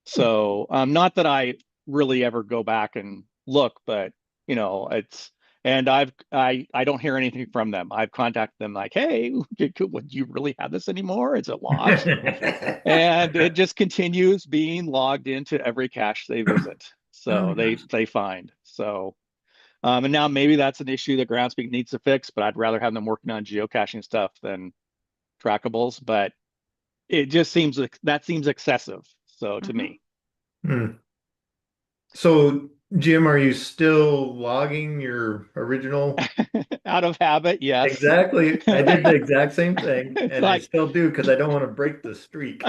So not that I really ever go back and look, but you know, it's and I don't hear anything from them. I've contacted them like, hey, would you really have this anymore? Is it lost? And it just continues being logged into every cache they visit. Oh So my gosh. they find. So and now maybe that's an issue that Groundspeak needs to fix, but I'd rather have them working on geocaching stuff than trackables. But it just seems like that seems excessive. So to Mhm. me. Hmm. So, Jim, are you still logging your original? Out of habit, yes. Exactly. I did the exact same thing, It's and I like, still do because I don't want to break the streak.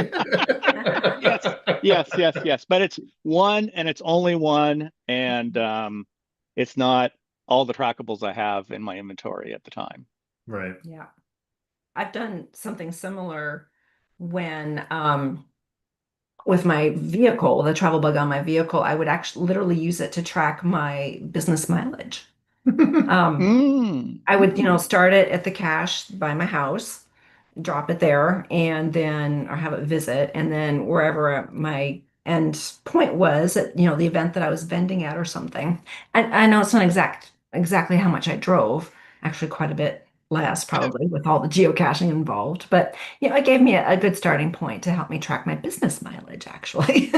yes, yes. But it's one and it's only one. And it's not all the trackables I have in my inventory at the time. Right. Yeah. I've done something similar when with my vehicle, the travel bug on my vehicle, I would actually literally use it to track my business mileage. Um, Mm. I would, start it at the cache by my house, drop it there, and then or have it visit, and then wherever my end point was at, the event that I was vending at or something. I know it's not exactly how much I drove, actually quite a bit less probably with all the geocaching involved, but it gave me a good starting point to help me track my business mileage actually.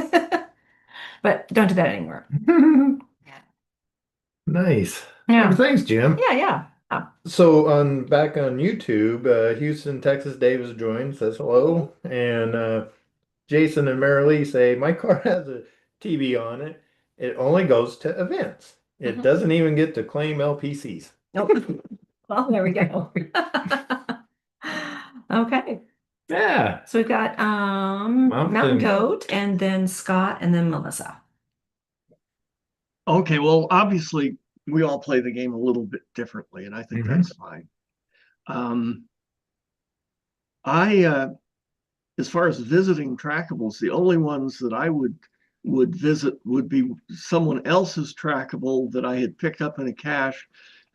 But don't do that anymore. Nice. Well, Yeah. thanks, Jim. Yeah. Oh. So on back on YouTube, Houston, Texas, Davis joins, says hello, and Jason and Marilee say my car has a TV on it. It only goes to events. It Mhm. doesn't even get to claim LPCs. Nope. Well, there we go. Okay. Yeah. So we've got Mountain Mountain. Goat and then Scott and then Melissa. Okay, well, obviously we all play the game a little bit differently, and I think Mhm. that's fine. Um, I as far as visiting trackables, the only ones that I would visit would be someone else's trackable that I had picked up in a cache,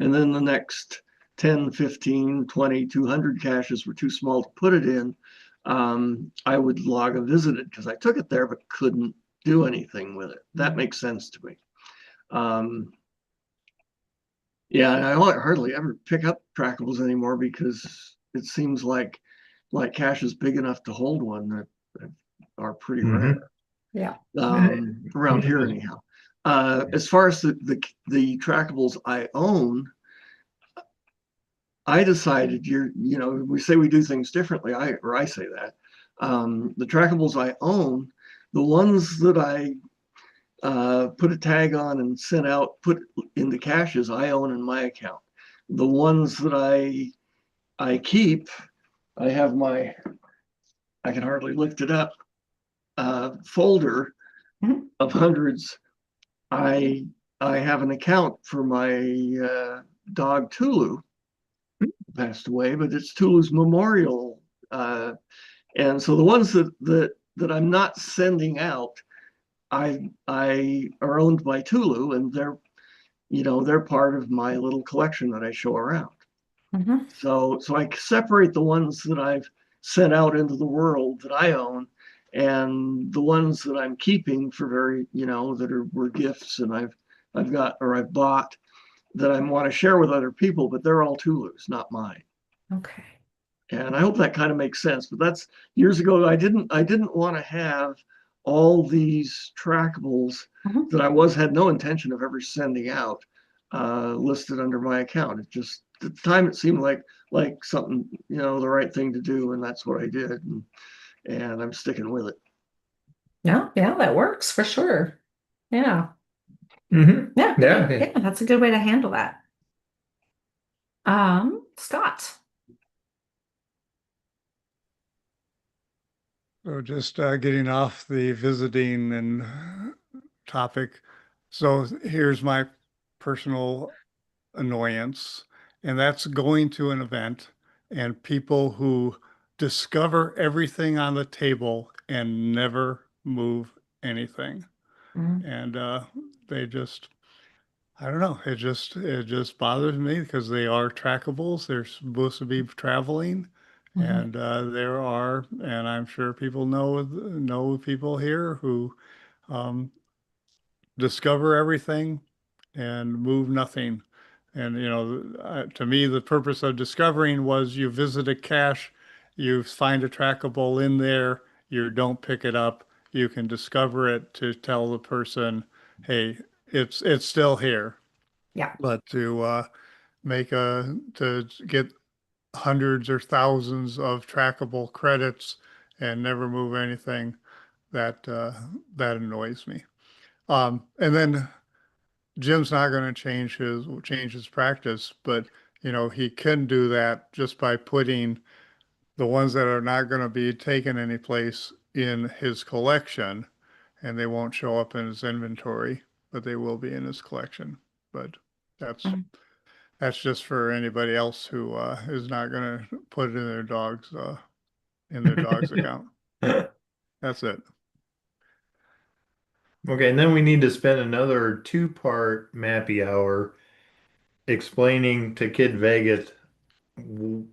and then the next 10, 15, 20, 200 caches were too small to put it in. I would log a visited because I took it there but couldn't do anything with it. That makes sense to me. Um, yeah, and I hardly ever pick up trackables anymore because it seems like caches big enough to hold one that are pretty rare Mhm. Yeah. around here anyhow. As far as the trackables I own, I decided we say we do things differently. I say that the trackables I own, the ones that I put a tag on and sent out, put in the caches, I own in my account. The ones that I keep, I have I can hardly lift it up, folder Mhm. of hundreds. I I have an account for my dog Tulu, passed away, but it's Tulu's memorial. And so the ones that I'm not sending out, I are owned by Tulu, and they're part of my little collection that I show around. Mhm. So I separate the ones that I've sent out into the world that I own, and the ones that I'm keeping for that were gifts and I've got or I've bought that I want to share with other people, but they're all Tulu's, not mine. Okay. And I hope that kind of makes sense. But that's years ago. I didn't want to have all these trackables Mhm. that had no intention of ever sending out listed under my account. It just at the time it seemed like something the right thing to do, and that's what I did, and I'm sticking with it. Yeah, that works for sure. Yeah. Mhm. Yeah. Yeah. Yeah, that's a good way to handle that. Scott. So just getting off the visiting and topic. So here's my personal annoyance, and that's going to an event and people who discover everything on the table and never move anything. Mhm. And they just, I don't know. It just bothers me because they are trackables. They're supposed to be traveling, Mhm. and there are, and I'm sure people know people here who um, discover everything and move nothing. And to me, the purpose of discovering was you visit a cache, you find a trackable in there, you don't pick it up, you can discover it to tell the person, hey, it's still here. Yeah. But to get hundreds or thousands of trackable credits and never move anything, that annoys me. And then Jim's not going to change his practice, but he can do that just by putting the ones that are not going to be taken any place in his collection, and they won't show up in his inventory, but they will be in his collection. But that's Mhm. that's just for anybody else who is not going to put it in their dog's account. That's it. Okay, and then we need to spend another two-part Mappy Hour explaining to Kid Vegas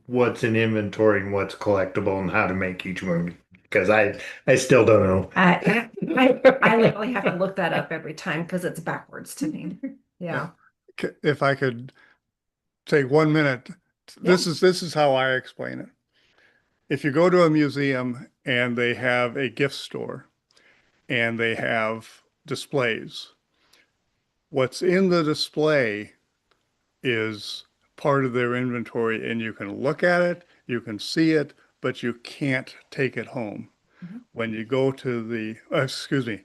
what's in inventory and what's collectible and how to make each one. Because I still don't know. I literally have to look that up every time because it's backwards to me. Yeah. If I could take 1 minute, Yeah. this is how I explain it. If you go to a museum and they have a gift store and they have displays, what's in the display is part of their inventory, and you can look at it, you can see it, but you can't take it home. Mhm. When you go to excuse me,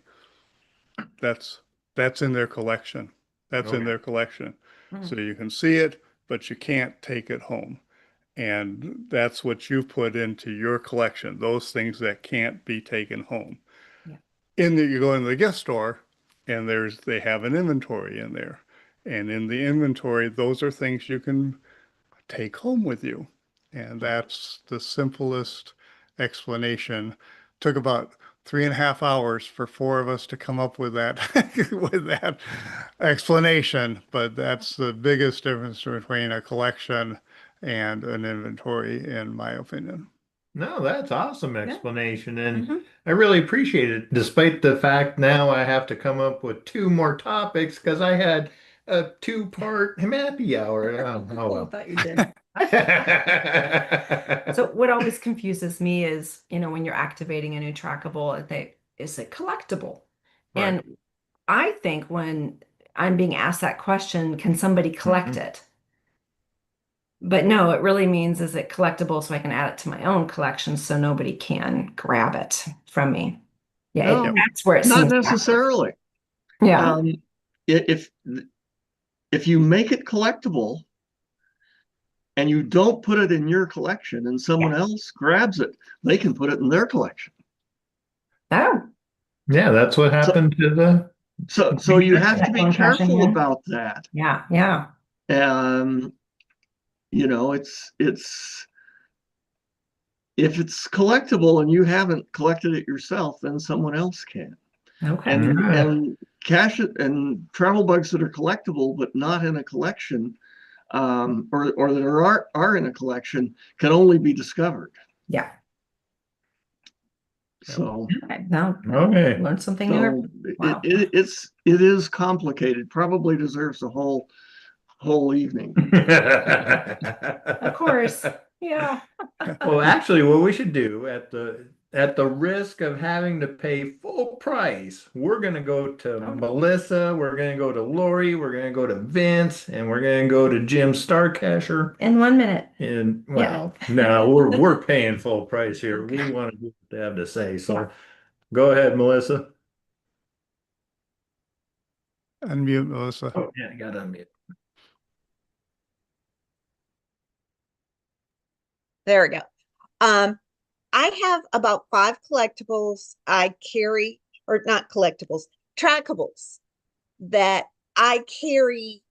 that's that's in their collection. That's in Okay. their collection. So Mhm. you can see it, but you can't take it home. And that's what you put into your collection, those things that can't be taken home. Yeah. You go into the gift store and they have an inventory in there. And in the inventory, those are things you can take home with you. And that's the simplest explanation. Took about 3.5 hours for four of us to come up with that with that explanation. But that's the biggest difference between a collection and an inventory, in my opinion. No, that's awesome Yeah. explanation, and Mhm. I really appreciate it, despite the fact now I have to come up with two more topics because I had a two-part happy hour. Oh, oh I well. thought you did. So what always confuses me is, when you're activating a new trackable, is it collectible? Right. And I think when I'm being asked that question, can somebody collect Mhm. it? But no, it really means is it collectible so I can add it to my own collection so nobody can grab it from me. Yeah, Yep. No, that's where it not seems backwards. necessarily. Yeah. Um, if you make it collectible and you don't put it in your collection and someone Yeah. else grabs it, they can put it in their collection. Oh, Yeah, that's what So happened to the so you have to that be one caching careful in. about that. Yeah, yeah. Um, it's if it's collectible and you haven't collected it yourself, then someone else can. Okay. And cache it and travel bugs that are collectible but not in a collection, or that are in a collection, can only be discovered. Yeah. So Okay. Now, Okay. learn something new. so Wow. it is complicated. Probably deserves a whole evening. Of course. Yeah. Well, actually, what we should do at the risk of having to pay full price, we're gonna go to Oh, Melissa, we're gonna go to Lori, we're gonna go to Vince, and we're gonna go to Jim Starcasher. in 1 minute. And Yeah. well, no, we're paying full price here. We want to hear what they have to say. So go ahead, Melissa. Unmute, Melissa. Oh, yeah, I got to unmute. There we go. I have about 5 collectibles I carry, or not collectibles, trackables that I carry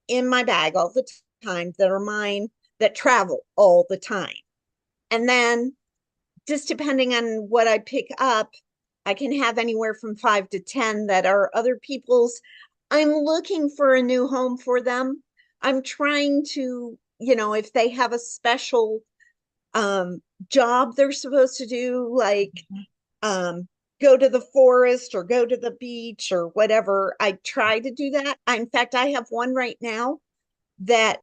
in my bag all the time that are mine, that travel all the time. And then just depending on what I pick up, I can have anywhere from 5 to 10 that are other people's. I'm looking for a new home for them. I'm trying to, if they have a special job they're supposed to do, like go to the forest or go to the beach or whatever, I try to do that. In fact, I have one right now that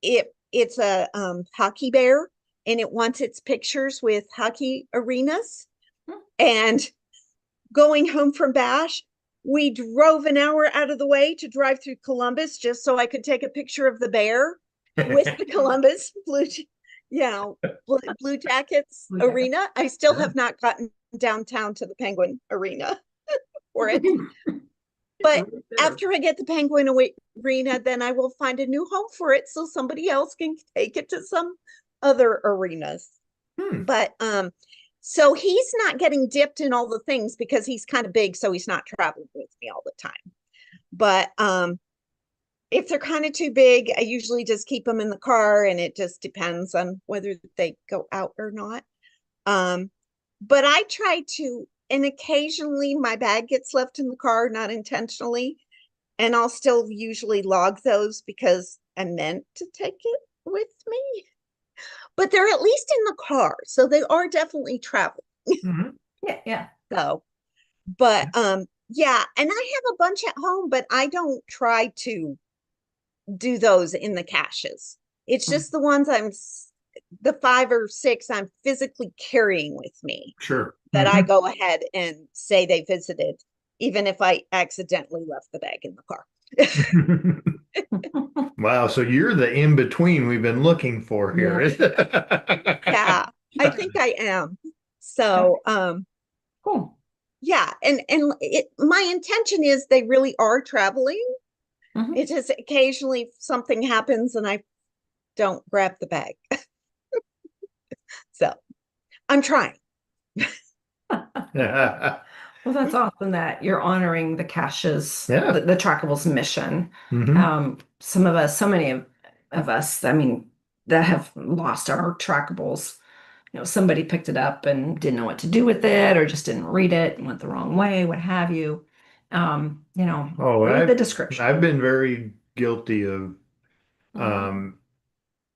it's a hockey bear, and it wants its pictures with hockey arenas. And going home from Bash, we drove an hour out of the way to drive through Columbus just so I could take a picture of the bear with the Columbus Blue Jackets arena. I still have not gotten downtown to the Penguin Arena for it. But after I get the Penguin Arena, then I will find a new home for it so somebody else can take it to some other arenas. But so he's not getting dipped in all the things because he's kind of big, so he's not traveling with me all the time. But if they're kind of too big, I usually just keep them in the car, and it just depends on whether they go out or not. But I try to, and occasionally my bag gets left in the car, not intentionally, and I'll still usually log those because I meant to take it with me. But they're at least in the car, so they are definitely traveling. Yeah. So, but yeah, and I have a bunch at home, but I don't try to do those in the caches. It's just the ones the 5 or 6 I'm physically carrying with me. Sure. That I go ahead and say they visited, even if I accidentally left the bag in the car. Wow, so you're the in between we've been looking for here. Yeah, I think I am. So, cool. Yeah, and my intention is they really are traveling. It just occasionally something happens and I don't grab the bag. So, I'm trying. Well, that's awesome that you're honoring the caches, Yeah. the Trackables mission. Some of us, so many of us, I mean, that have lost our Trackables. Somebody picked it up and didn't know what to do with it, or just didn't read it and went the wrong way, what have you. Read the description. I've been very guilty of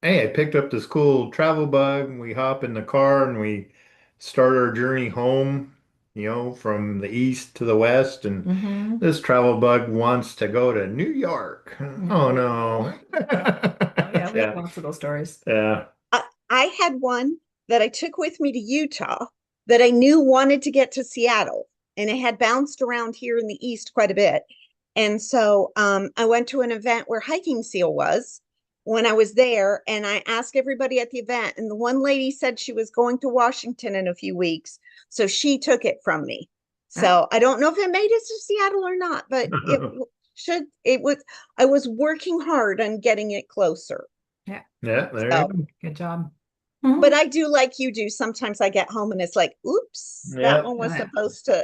hey, I picked up this cool travel bug, and we hop in the car and we start our journey home, from the east to the west. And this travel bug wants to go to New York. Oh no. Yeah, we have lots of those stories. Yeah. I had one that I took with me to Utah that I knew wanted to get to Seattle, and it had bounced around here in the east quite a bit. And so I went to an event where hiking seal was when I was there, and I asked everybody at the event, and the one lady said she was going to Washington in a few weeks, so she took it from me. So I don't know if it made it to Seattle or not, but I was working hard on getting it closer. Yeah. Yeah, there you go. Good job. But I do like you do. Sometimes I get home and it's like, oops, that one was supposed to.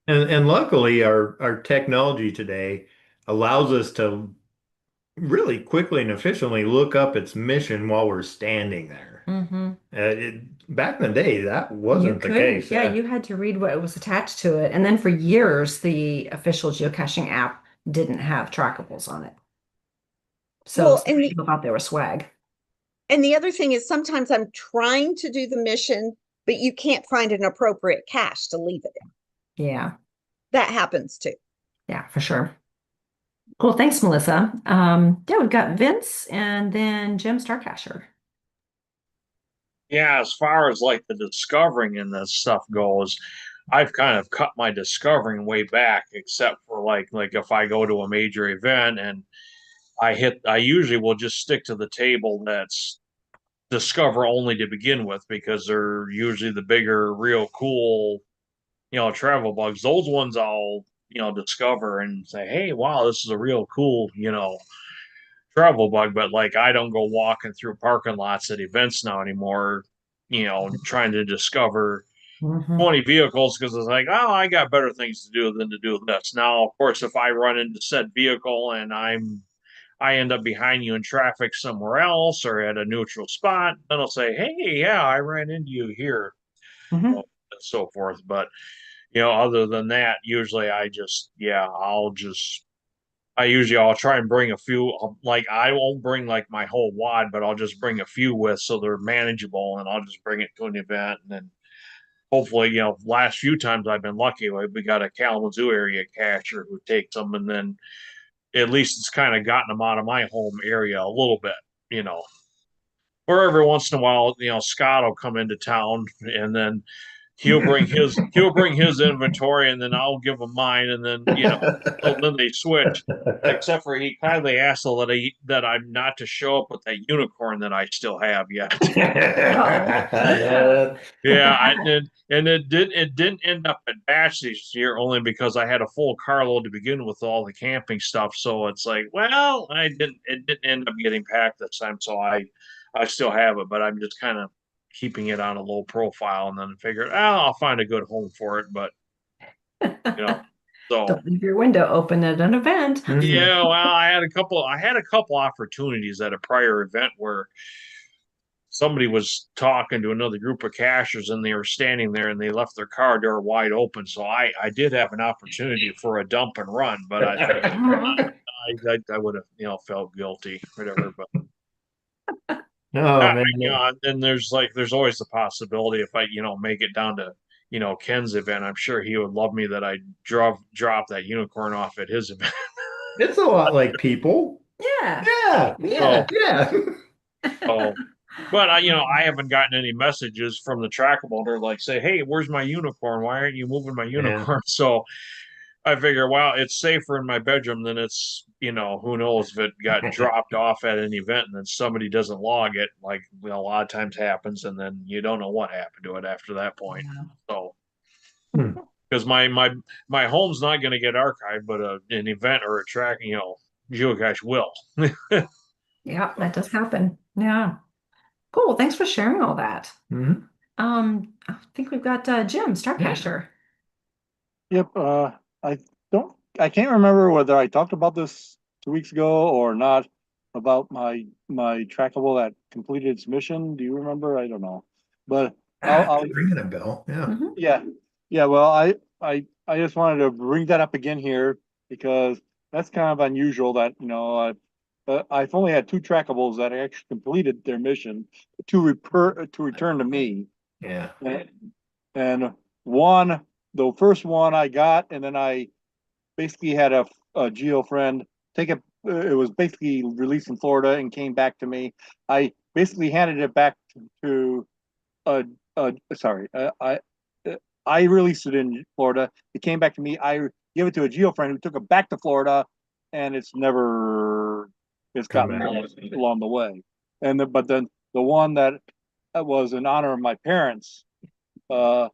And luckily our technology today allows us to really quickly and efficiently look up its mission while we're standing there. Back in the day, that wasn't the case. Yeah, you had to read what was attached to it. And then for years, the official geocaching app didn't have Trackables on it. So people thought they were swag. And the other thing is sometimes I'm trying to do the mission, but you can't find an appropriate cache to leave it in. Yeah. That happens too. Yeah, for sure. Cool. Thanks, Melissa. Yeah, we've got Vince and then Jim Starcasher. Yeah, as far as like the discovering and this stuff goes, I've kind of cut my discovering way back, except for like if I go to a major event and I usually will just stick to the table that's discover only to begin with, because they're usually the bigger, real cool, travel bugs. Those ones I'll, discover and say, hey, wow, this is a real cool, travel bug. But like, I don't go walking through parking lots at events now anymore, trying to discover 20 vehicles, because it's like, oh, I got better things to do than to do this. Now, of course, if I run into said vehicle and I end up behind you in traffic somewhere else or at a neutral spot, then I'll say, hey, yeah, I ran into you here, and so forth. But other than that, usually I'll try and bring a few. Like I won't bring like my whole wad, but I'll just bring a few with so they're manageable, and I'll just bring it to an event, and then hopefully, last few times I've been lucky. We got a Kalamazoo area cacher who takes them, and then at least it's kind of gotten them out of my home area a little bit, you know. Or every once in a while, Scott will come into town, and then he'll bring his inventory, and then I'll give him mine, and then so then they switch. Except for he kindly asked that I'm not to show up with that unicorn that I still have yet. Yeah, I did, and it didn't end up at batch this year only because I had a full carload to begin with all the camping stuff. So it's like, well, it didn't end up getting packed this time, so I still have it, but I'm just kind of keeping it on a low profile, and then figured, I'll find a good home for it. But so Don't leave your window open at an event. yeah, well, I had a couple opportunities at a prior event where somebody was talking to another group of cashers, and they were standing there and they left their car door wide open. So I did have an opportunity for a dump and run, but I would have felt guilty, whatever. But Oh man. and there's always the possibility if I make it down to Ken's event, I'm sure he would love me that I drop that unicorn off at his event. It's a lot like people. Yeah. Yeah. Yeah. Yeah. So, but I haven't gotten any messages from the Trackable. They're like, say, hey, where's my unicorn? Why aren't you moving my unicorn? So I figure, well, it's safer in my bedroom than it's, who knows if it got dropped off at an event and then somebody doesn't log it, like a lot of times happens, and then you don't know what happened to it after that point. So, because my home's not going to get archived, but an event or a track, geocache will. Yeah, that does happen. Yeah. Cool. Thanks for sharing all that. I think we've got Jim, Starcaster. Yep. I can't remember whether I talked about this 2 weeks ago or not about my trackable that completed its mission. Do you remember? I don't know, but I'll ringing a bell. Yeah. yeah. Well, I just wanted to bring that up again here because that's kind of unusual that I've only had 2 trackables that actually completed their mission to return to me. Yeah. And one, the first one I got, and then I basically had a geo friend take it. It was basically released in Florida and came back to me. I basically handed it back to I released it in Florida. It came back to me. I gave it to a geo friend who took it back to Florida, and it's gotten lost along the way. But then the one that was in honor of my parents, that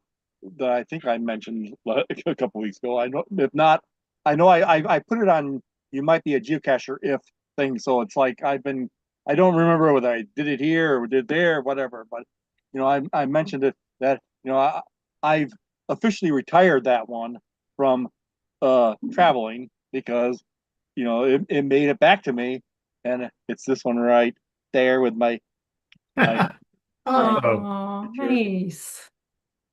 I think I mentioned a couple weeks ago. I know, if not, I know I put it on. You might be a geocacher if thing. So it's like I don't remember whether I did it here or did there, or whatever. But I mentioned it that I've officially retired that one from traveling because it made it back to me, and it's this one right there with my Oh, nice.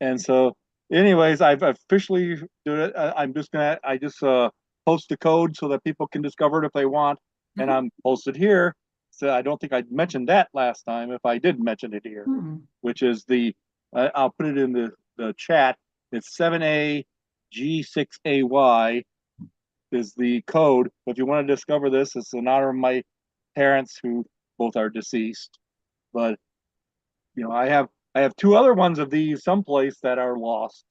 And so, anyways, I've officially done it. I just post the code so that people can discover it if they want, and I'm posted here. So I don't think I mentioned that last time. If I did mention it here, which is I'll put it in the chat. It's 7A G6AY is the code. If you want to discover this, it's in honor of my parents who both are deceased. But I have 2 other ones of these someplace that are lost.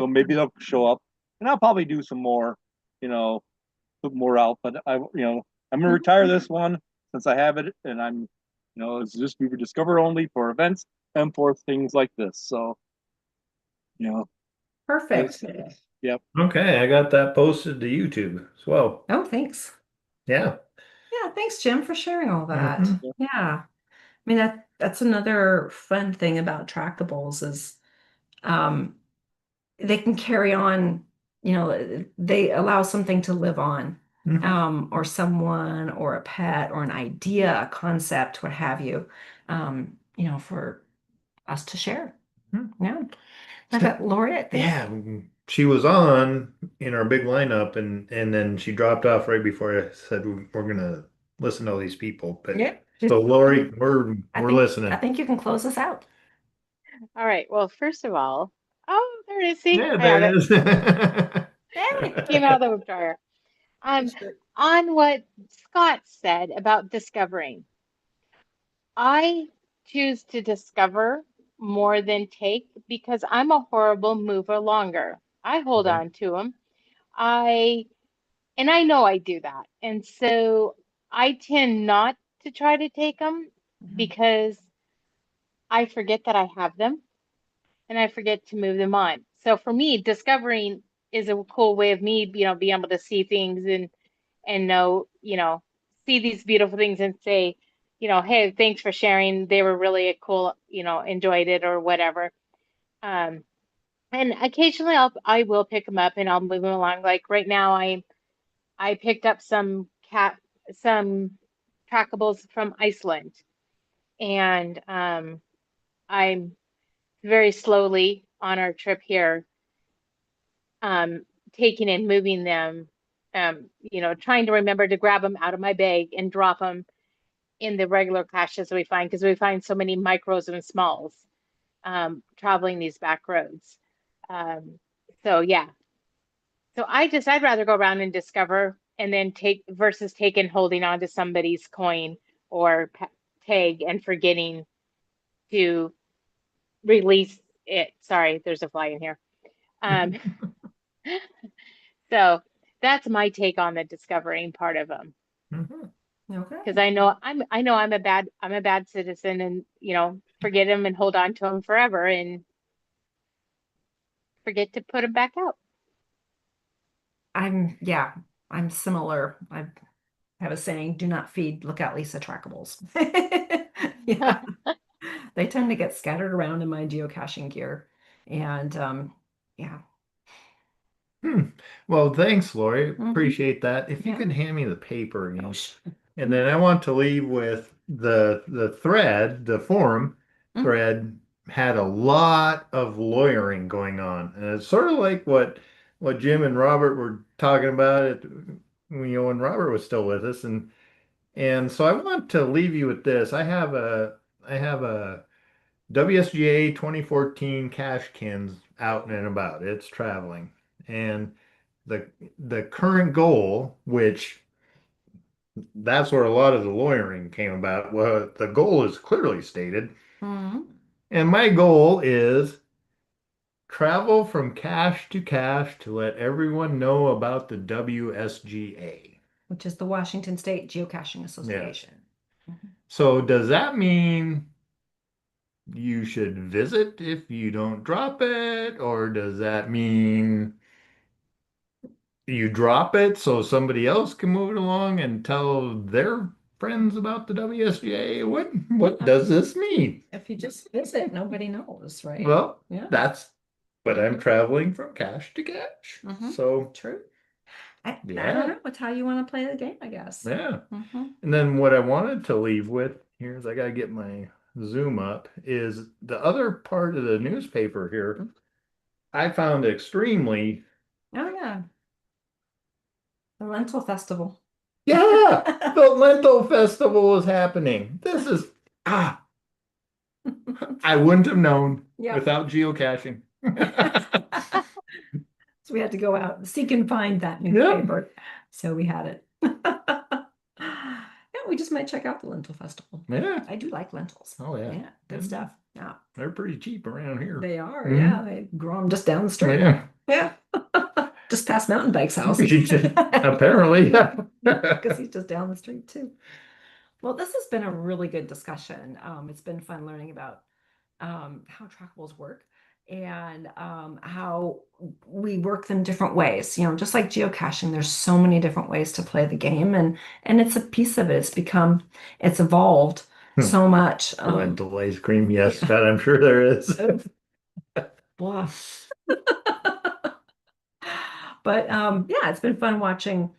So maybe they'll show up, and I'll probably do some more, put more out. But I'm gonna retire this one since I have it, and it's just we discover only for events and for things like this. So, Perfect. Yep. Okay, I got that posted to YouTube as well. Oh, thanks. Yeah. Yeah, thanks, Jim, for sharing all that. Yeah. I mean, that's another fun thing about Trackables is they can carry on, they allow something to live on, or someone or a pet or an idea, a concept, what have you, for us to share. Yeah. I've got Laureate there. Yeah. she was on in our big lineup, and then she dropped off right before I said we're gonna listen to all these people. But Yeah. so Lori, we're I listening. think you can close us out. All right. Well, first of all, oh, there it is. See, Yeah, I have there it. it is. It came out of the dryer. On what Scott said about discovering, I choose to discover more than take because I'm a horrible mover longer. I hold Okay. on to them. I and I know I do that. And so I tend not to try to take them because I forget that I have them and I forget to move them on. So for me, discovering is a cool way of me, being able to see things and know, see these beautiful things and say, hey, thanks for sharing. They were really a cool, enjoyed it or whatever. Um, and occasionally I will pick them up and I'll move them along. Like right now, I picked up some trackables from Iceland, and I'm very slowly on our trip here, taking and moving them, trying to remember to grab them out of my bag and drop them in the regular caches we find because we find so many micros and smalls traveling these back roads. Um, so yeah, so I'd rather go around and discover and then take versus take and holding on to somebody's coin or tag and forgetting to release it. Sorry, there's a fly in here. Um, so that's my take on the discovering part of them. Okay. Because I know I'm a bad citizen and forget them and hold on to them forever and forget to put them back out. I'm similar. I have a saying, do not feed, look out, Lisa trackables. Yeah. They tend to get scattered around in my geocaching gear. And yeah. Well, thanks, Lori. Appreciate that. If you can hand me the paper again. And then I want to leave with the thread, the forum thread had a lot of lawyering going on. And it's sort of like what Jim and Robert were talking about it, when Robert was still with us. And so I want to leave you with this. I have a WSGA 2014 cash cans out and about. It's traveling. And the the current goal, which that's where a lot of the lawyering came about. Well, the goal is clearly stated. And my goal is travel from cache to cache to let everyone know about the WSGA, which is the Washington State Geocaching Association. So does that mean you should visit if you don't drop it, or does that mean you drop it so somebody else can move it along and tell their friends about the WSGA? What does this mean? If you just visit, nobody knows, right? Well, yeah. that's but I'm traveling from cache to cache. So True. I yeah. don't know. It's how you want to play the game, I guess. Yeah. And then what I wanted to leave with here is I got to get my Zoom up is the other part of the newspaper here. I found extremely Oh yeah. The Lentil Festival. Yeah, the Lentil Festival is happening. This is I wouldn't have known without geocaching. So we had to go out and seek and find that newspaper. So we had it. Yeah, we just might check out the Lentil Festival. Yeah. I do like lentils. Oh yeah. Yeah, good stuff. Yeah. They're pretty cheap around here. They are, yeah. They grow them just down the street. Yeah. Yeah. Just past Mountain Bike's house. Apparently, yeah. Because he's just down the street too. Well, this has been a really good discussion. It's been fun learning about how trackables work and how we work them different ways. Just like geocaching, there's so many different ways to play the game, and it's a piece of it. It's evolved so much. Lentil ice cream, yes, that I'm sure there is. Blah. But yeah, it's been fun watching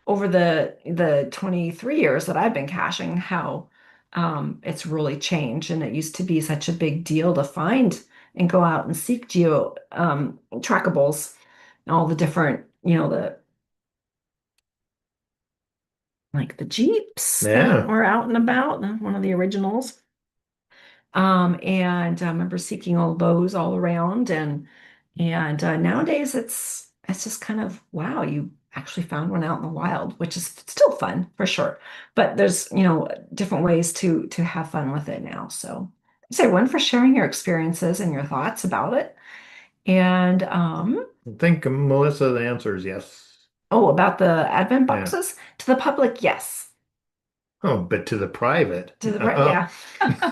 over the 23 years that I've been caching how it's really changed. And it used to be such a big deal to find and go out and seek trackables. all the different, the like the Jeeps that Yeah. were out and about, one of the originals. And I remember seeking all those all around, and nowadays it's just kind of wow, you actually found one out in the wild, which is still fun for sure. But there's different ways to have fun with it now. So I'd say one for sharing your experiences and your thoughts about it. And I think Melissa, the answer is yes. oh, about the advent Yeah. boxes to the public, yes. Oh, but to the private. To the right, yeah.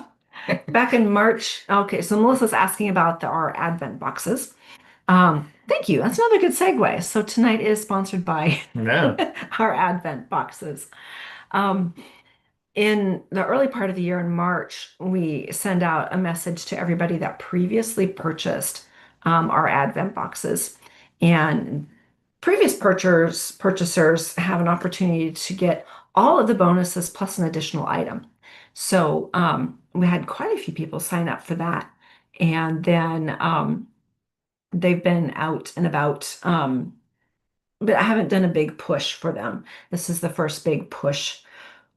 Back in March. Okay, so Melissa's asking about our advent boxes. Thank you. That's another good segue. So tonight is sponsored by Yeah. our advent boxes. Um, in the early part of the year in March, we send out a message to everybody that previously purchased our advent boxes. And previous purchasers have an opportunity to get all of the bonuses plus an additional item. So we had quite a few people sign up for that. And then they've been out and about, but I haven't done a big push for them. This is the first big push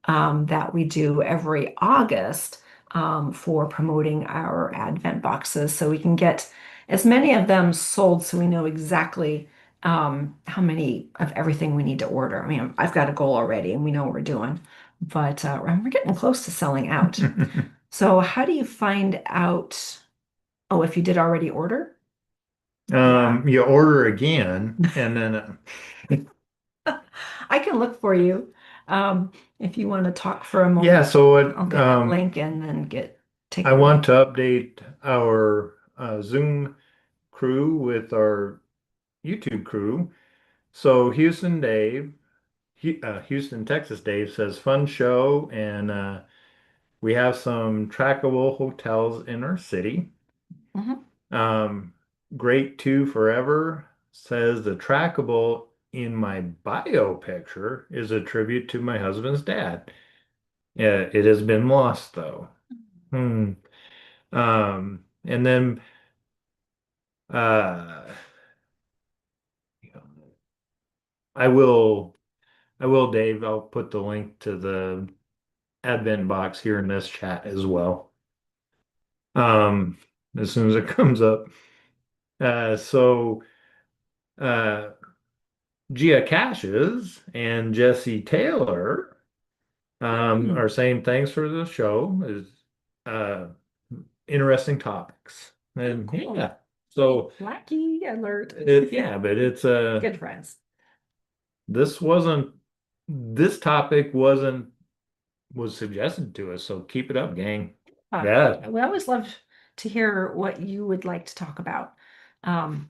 that we do every August for promoting our Advent boxes so we can get as many of them sold so we know exactly how many of everything we need to order. I mean, I've got a goal already and we know what we're doing, but we're getting close to selling out. So how do you find out? Oh, if you did already order? You order again, and then I can look for you if you want to talk for a moment. yeah. So I'll get that link and then take I the want to update our Zoom crew with our YouTube crew. So Houston, Texas Dave says fun show, and we have some trackable hotels in our city. Mhm. Great Two Forever says the trackable in my bio picture is a tribute to my husband's dad. Yeah, it has been lost though. Hmm. And then uh I will Dave, I'll put the link to the advent box here in this chat as well. Um as soon as it comes up. So uh Geocaches and Jesse Taylor are saying thanks for the show. Is uh interesting topics. And Cool. yeah. So Lucky alert. yeah, but it's Good friends. this wasn't this topic was suggested to us, so keep it up, gang. Yeah. We always love to hear what you would like to talk about. Um,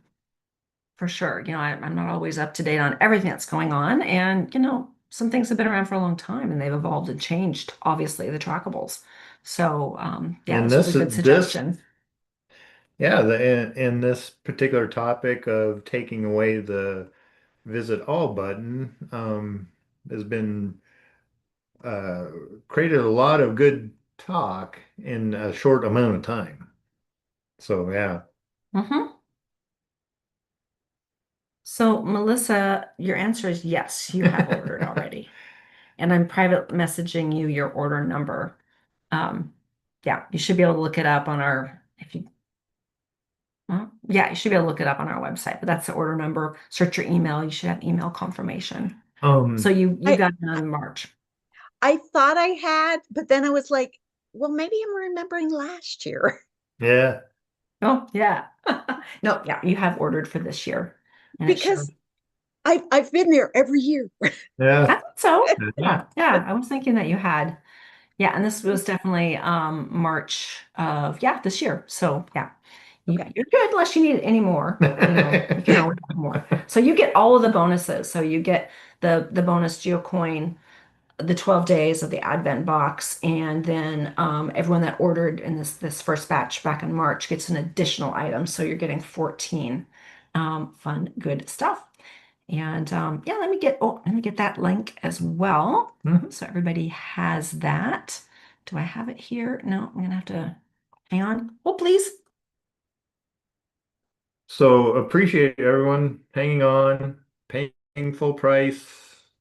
for sure. I'm not always up to date on everything that's going on. And, some things have been around for a long time and they've evolved and changed, obviously, the trackables. So, yeah, And this was a good suggestion. Yeah, in this particular topic of taking away the visit all button, has been uh, created a lot of good talk in a short amount of time. So yeah. Mm-hmm. So, Melissa, your answer is yes, you have ordered already. And I'm private messaging you your order number. Yeah, you should be able to look it up on well, yeah, you should be able to look it up on our website, but that's the order number. Search your email, you should have email confirmation. So you got it on March. I thought I had, but then I was like, well, maybe I'm remembering last year. Yeah. Oh, yeah. No, yeah, you have ordered for this year. And Because I've been there every year. Yeah. I thought so. Yeah, I was thinking that you had. Yeah, and this was definitely March of this year. So yeah, you're good unless you need any more. You can always have more. So you get all of the bonuses. So you get the bonus Geocoin, the 12 days of the Advent box, and then everyone that ordered in this first batch back in March gets an additional item. So you're getting 14 fun, good stuff. And yeah, let me get that link as well. So everybody has that. Do I have it here? No, I'm gonna have to hang on. Oh, please. So appreciate everyone hanging on, paying full price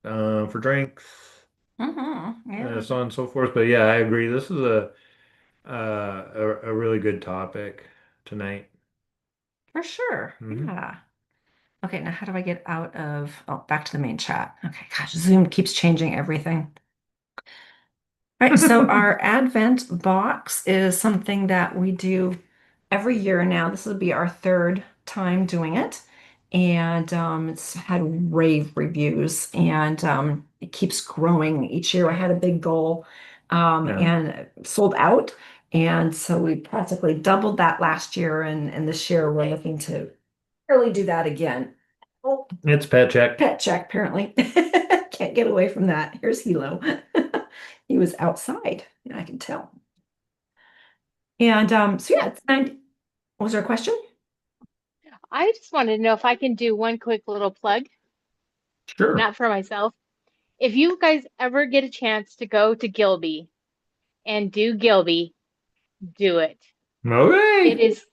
for drinks, Yeah, so on and so forth. But yeah, I agree. This is a really good topic tonight. for sure. Mhm. Yeah. Okay, now how do I get out of, oh, back to the main chat. Okay, gosh, Zoom keeps changing everything. All right, so our Advent box is something that we do every year now. This will be our third time doing it. And it's had rave reviews and it keeps growing each year. I had a big goal Yeah. and it sold out. And so we practically doubled that last year. And this year we're looking to really do that again. Oh, It's pet check. pet check, apparently. Can't get away from that. Here's Hilo. He was outside, I can tell. And so yeah, was there a question? I just wanted to know if I can do one quick little plug, Sure. not for myself. If you guys ever get a chance to go to Gilby and do Gilby, do it. Okay. It is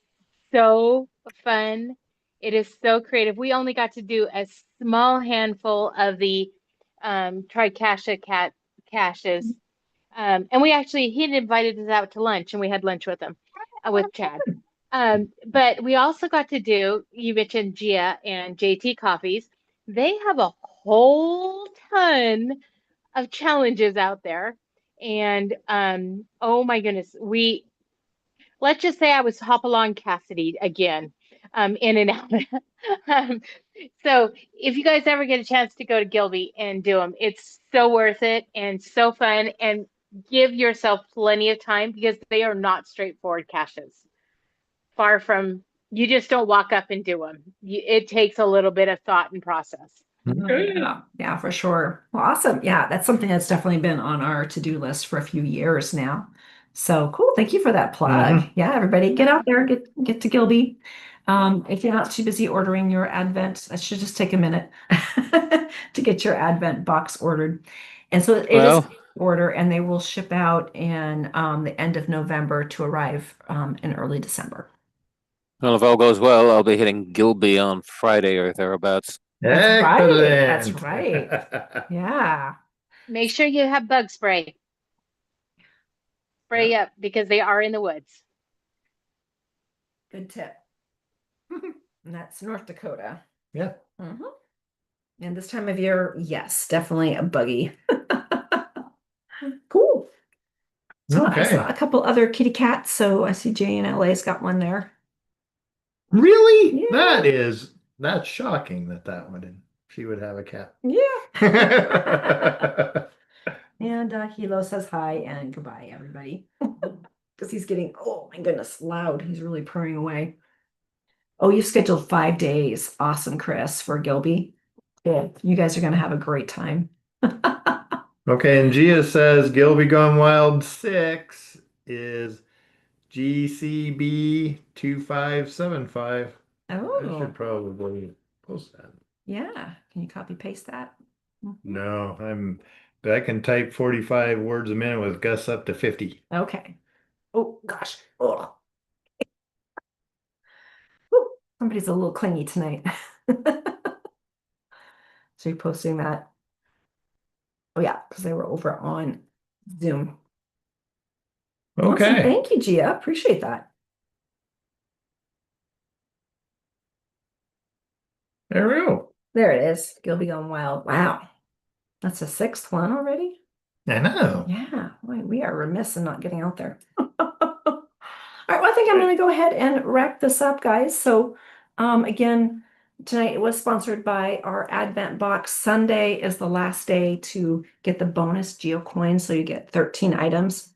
so fun. It is so creative. We only got to do a small handful of the Tricasha cat caches. And he had invited us out to lunch and we had lunch with him, with Chad. But we also got to do, you mentioned Gia and JT Coffees. They have a whole ton of challenges out there. And oh my goodness, let's just say I was Hopalong Cassidy again, in and out. um, so if you guys ever get a chance to go to Gilby and do them, it's so worth it and so fun. And give yourself plenty of time because they are not straightforward caches. Far from, you just don't walk up and do them. It takes a little bit of thought and process. Okay. Yeah, for sure. Well, awesome. Yeah, that's something that's definitely been on our to-do list for a few years now. So cool. Thank you for that plug. Mhm. Yeah, everybody get out there, get to Gilby. If you're not too busy ordering your Advent, that should just take a minute to get your Advent box ordered. And so it is Well, order and they will ship out in the end of November to arrive in early December. well, if all goes well, I'll be hitting Gilby on Friday or thereabouts. That's right. That's Excellent. right. Yeah. Make sure you have bug spray. Spray up because they are in the woods. Good tip. And that's North Dakota. Yeah. Mhm. And this time of year, yes, definitely a buggy. Cool. So I saw Okay. a couple other kitty cats. So I see Jay in LA's got one there. Really? Yeah. That's shocking that one she would have a cat. Yeah. And Hilo says hi and goodbye, everybody. Because he's getting, oh my goodness, loud. He's really purring away. Oh, you've scheduled 5 days. Awesome, Chris, for Gilby. Yeah, you guys are going to have a great time. Okay, and Gia says Gilby Gone Wild 6 is GCB 2575. I Oh, should probably post that. yeah. Can you copy paste that? Mhm. No, but I can type 45 words a minute with Gus up to 50. Okay. Oh, gosh. Oh, Whew. Somebody's a little clingy tonight. So you're posting that. Oh, yeah, because they were over on Zoom. Awesome. Okay, Thank you, Gia. Appreciate that. there we go. There it is. Gilby Gone Wild. Wow. That's the sixth one already? I know. Yeah. Boy, we are remiss in not getting out there. All right, well, I think I'm going to go ahead and wrap this up, guys. So, again, tonight it was sponsored by our Advent box. Sunday is the last day to get the bonus Geocoins, so you get 13 items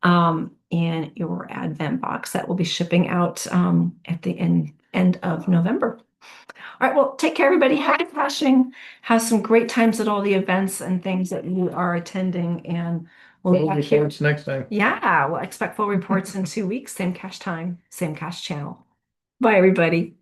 in your Advent box that will be shipping out at the end of November. All right, well, take care, everybody. Happy caching. Have some great times at all the events and things that you are attending, and we'll be Full back here. reports next time. Yeah, we'll expect full reports in 2 weeks. Same cache time, same cache channel. Bye, everybody.